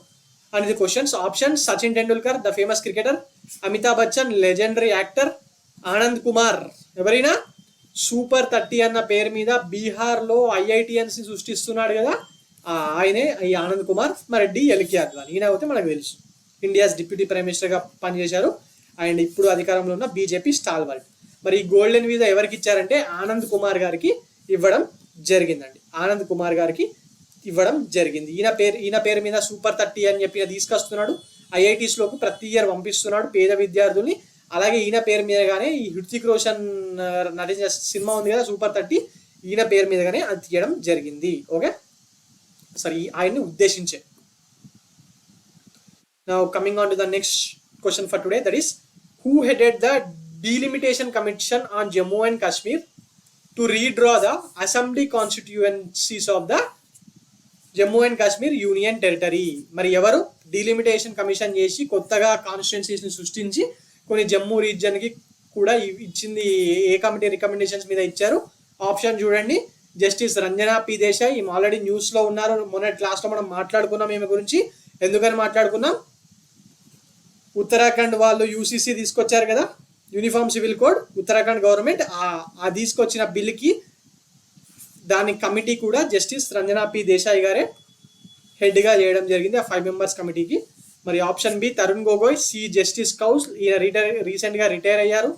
A: అనేది questions. Options: Sachin Tendulkar, the famous cricketer; Amitabh Bachchan, legendary actor; Anand Kumar, ఎవరైనా సూపర్ 30 అన్న పేరు మీద బీహార్లో ఐఐటిఎన్స్ సృష్టిస్తున్నాడు కదా, ఆయనే ఈ ఆనంద్ కుమార్. మరి డి ఎల్కే అద్వానీ, ఈయన అయితే మనకు తెలుసు ఇండియాస్ డిప్యూటీ ప్రైమ్ మినిస్టర్గా పనిచేశారు అండ్ ఇప్పుడు అధికారంలో ఉన్న బీజేపీ స్టాల్వర్ట్. మరి ఈ గోల్డెన్ వీజా ఎవరికి ఇచ్చారంటే ఆనంద్ కుమార్ గారికి ఇవ్వడం జరిగిందండి. ఆనంద్ కుమార్ గారికి ఇవ్వడం జరిగింది. ఈయన పేరు మీద సూపర్ 30 అని చెప్పి తీసుకొస్తున్నాడు. ఐఐటీస్లోకి ప్రతి ఇయర్ పంపిస్తున్నాడు పేద విద్యార్థుల్ని. అలాగే ఈయన పేరు మీదగానే ఈ హృతిక్ రోషన్ నటించిన సినిమా ఉంది కదా సూపర్ 30, ఈయన పేరు మీదగానే అది తీయడం జరిగింది. ఓకే, సరే ఆయన్ని ఉద్దేశించే. Now coming on to the next question for today, that is, who headed the delimitation commission on Jammu and Kashmir to redraw the assembly constituencies of the Jammu and Kashmir union territory? మరి ఎవరు డీలిమిటేషన్ కమిషన్ చేసి కొత్తగా కాన్స్టిట్యున్సీస్ని సృష్టించి కొన్ని జమ్మూ రీజియన్కి కూడా ఇచ్చింది? ఏ కమిటీ రికమెండేషన్స్ మీద ఇచ్చారు? ఆప్షన్ చూడండి, జస్టిస్ రంజనా పి దేశాయ్. ఈమె ఆల్రెడీ న్యూస్లో ఉన్నారు, మొన్నటి క్లాస్లో మనం మాట్లాడుకున్నాం ఈమె గురించి. ఎందుకని మాట్లాడుకున్నాం? ఉత్తరాఖండ్ వాళ్ళు యూసీసీ తీసుకొచ్చారు కదా, uniform civil code. Uttarakhand government ఆ తీసుకొచ్చిన బిల్లుకి దాని కమిటీ కూడా జస్టిస్ రంజనా పి దేశాయ్ గారే హెడ్గా చేయడం జరిగింది, ఆ 5 మెంబర్స్ కమిటీకి. మరి option B Tarun Gogoi, C justice Kaul, ఈయన రీసెంట్గా రిటైర్ అయ్యారు.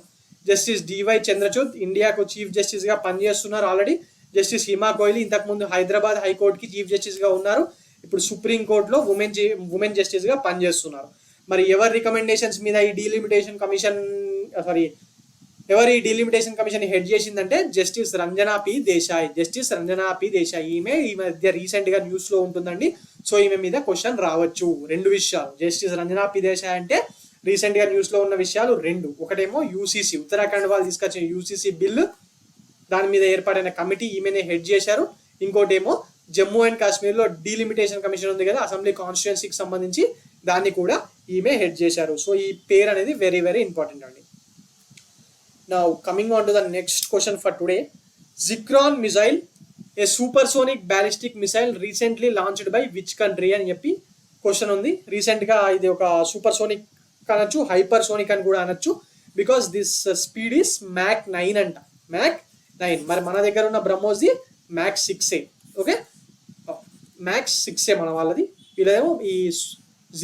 A: జస్టిస్ డివై చంద్రచూడ్ ఇండియాకు చీఫ్ జస్టిస్గా పనిచేస్తున్నారు ఆల్రెడీ. జస్టిస్ హిమా కోహ్లీ ఇంతకుముందు హైదరాబాద్ హైకోర్టుకి చీఫ్ జస్టిస్గా ఉన్నారు, ఇప్పుడు సుప్రీంకోర్టులో ఉమెన్ జస్టిస్గా పనిచేస్తున్నారు. మరి ఎవరి రికమెండేషన్స్ మీద ఈ డీలిమిటేషన్ కమిషన్ ఎవరు ఈ డీలిమిటేషన్ కమిషన్ హెడ్ చేసిందంటే justice Ranjana P Desai. Justice Ranjana P Desai ఈమె ఈ మధ్య రీసెంట్గా న్యూస్లో ఉంటుందండి. సో ఈమె మీద క్వశ్చన్ రావచ్చు. 2 విషయాలు, జస్టిస్ రంజనా పి దేశాయ్ అంటే రీసెంట్గా న్యూస్లో ఉన్న విషయాలు 2. ఒకటేమో యూసీసీ, ఉత్తరాఖండ్ వాళ్ళు తీసుకొచ్చిన యూసీసీ బిల్లు, దాని మీద ఏర్పాటైన కమిటీ ఈమెనే హెడ్ చేశారు. ఇంకోటేమో జమ్మూ అండ్ కాశ్మీర్లో డీలిమిటేషన్ కమిషన్ ఉంది కదా అసెంబ్లీ కాన్స్టిట్యుయెన్సీకి సంబంధించి, దాన్ని కూడా ఈమె హెడ్ చేశారు. సో ఈ పేరు అనేది వెరీ వెరీ ఇంపార్టెంట్ అండి. Now coming on to the next question for today, Zikron missile, a supersonic ballistic missile recently launched by which country అని చెప్పి క్వశ్చన్ ఉంది. రీసెంట్గా ఇది ఒక సూపర్ సోనిక్ అనొచ్చు, హైపర్ సోనిక్ అని కూడా అనొచ్చు, because this speed is Mach 9 అంట, మ్యాక్ 9. మరి మన దగ్గర ఉన్న బ్రహ్మోస్ది మ్యాక్ 6. ఓకే, మ్యాక్ 6 మన వాళ్ళది. వీళ్ళేమో ఈ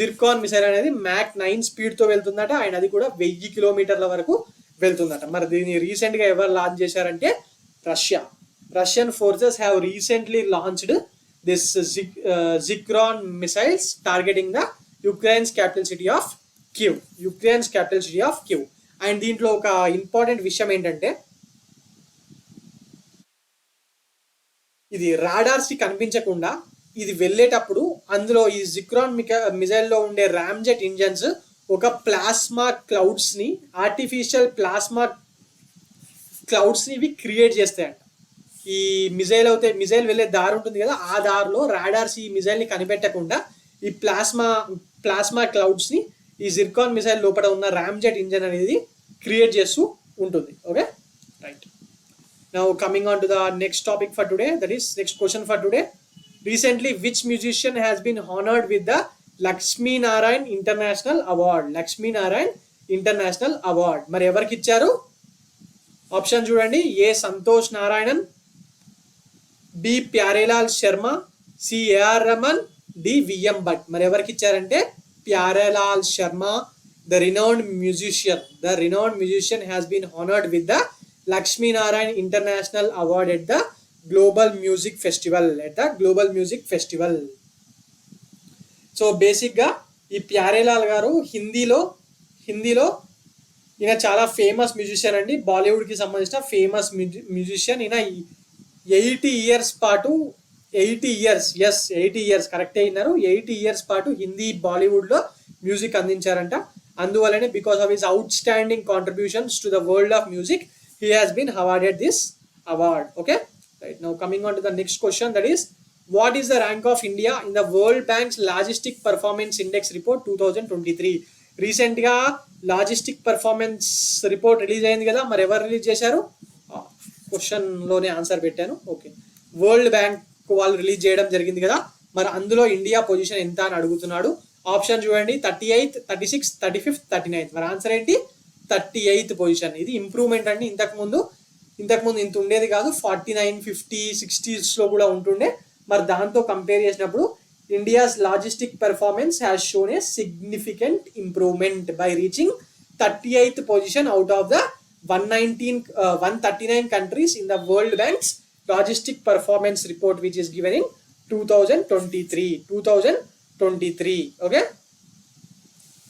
A: జిర్కాన్ మిసైల్ అనేది మ్యాక్ 9 స్పీడ్తో వెళ్తుందట, అండ్ అది కూడా 1000 కిలోమీటర్ల వరకు వెళ్తుందట. మరి దీన్ని రీసెంట్గా ఎవరు లాంచ్ చేశారంటే Russian forces have recently launched this Zircon missiles targeting the Ukraine's capital city of Kyiv. And దీంట్లో ఒక ఇంపార్టెంట్ విషయం ఏంటంటే, ఇది రాడార్స్కి కనిపించకుండా ఇది వెళ్ళేటప్పుడు అందులో ఈ జిక్రాన్ మిసైల్లో ఉండే రామ్జెట్ ఇంజన్స్ ఒక ప్లాస్మా క్లౌడ్స్ని, ఆర్టిఫిషియల్ ప్లాస్మా క్లౌడ్స్ని ఇవి క్రియేట్ చేస్తాయంట. ఈ మిజైల్ వెళ్ళే దారి ఉంటుంది కదా, ఆ దారిలో రాడార్స్ ఈ మిజైల్ని కనిపెట్టకుండా ఈ ప్లాస్మా క్లౌడ్స్ని ఈ జిర్కాన్ మిసైల్ లోపల ఉన్న రామ్జెట్ ఇంజన్ అనేది క్రియేట్ చేస్తూ ఉంటుంది. Okay, right. Now coming on to the next topic for today, that is next question for today. Recently which musician has been honoured with the Lakshminarayan international award? మరి ఎవరికి ఇచ్చారు? ఆప్షన్ చూడండి, A Santosh Narayanan, B Pyarelal Sharma, C A R Raman, D V M Bhat. మరి ఎవరికి ఇచ్చారంటే Pyarelal Sharma, the renowned musician has been honoured with the Lakshminarayan international award at the global music festival. So బేసిక్గా ఈ ప్యారేలాల్ గారు హిందీలో ఈయన చాలా ఫేమస్ మ్యూజిషియన్ అండి, బాలీవుడ్కి సంబంధించిన ఫేమస్ మ్యూజిషియన్. ఈయన 80 ఇయర్స్ కరెక్టే అయినారు, 80 ఇయర్స్ పాటు హిందీ బాలీవుడ్లో మ్యూజిక్ అందించారంట. అందువల్లనే because of his outstanding contributions to the world of music he has been awarded this award. Okay, right. Now coming on to the next question, that is what is the rank of India in the World Bank's Logistic Performance Index Report 2023? రీసెంట్గా లాజిస్టిక్ పర్ఫార్మెన్స్ రిపోర్ట్ రిలీజ్ అయింది కదా, మరి ఎవరు రిలీజ్ చేశారు? క్వశ్చన్లోనే ఆన్సర్ పెట్టాను. ఓకే, వరల్డ్ బ్యాంక్ వాళ్ళు రిలీజ్ చేయడం జరిగింది కదా, మరి అందులో ఇండియా పొజిషన్ ఎంత అని అడుగుతున్నాడు. ఆప్షన్ చూడండి, 38th, 36th, 35th, 39th. మరి ఆన్సర్ ఏంటి? 38th position. ఇది ఇంప్రూవ్మెంట్ అండి. ఇంతకుముందు ఇంత ఉండేది కాదు, 49, 50, 60sలో కూడా ఉంటుండే. మరి దాంతో కంపేర్ చేసినప్పుడు India's logistic performance has shown a significant improvement by reaching 38th position out of the 139 countries in the World Bank's Logistic Performance Report, which is given in 2023. Okay,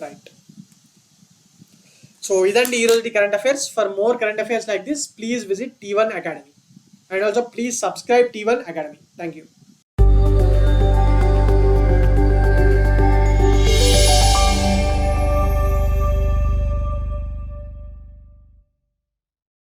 A: right. So idandi ee roju current affairs. For more current affairs like this, please visit T1 Academy, and also please subscribe T1 Academy. Thank you.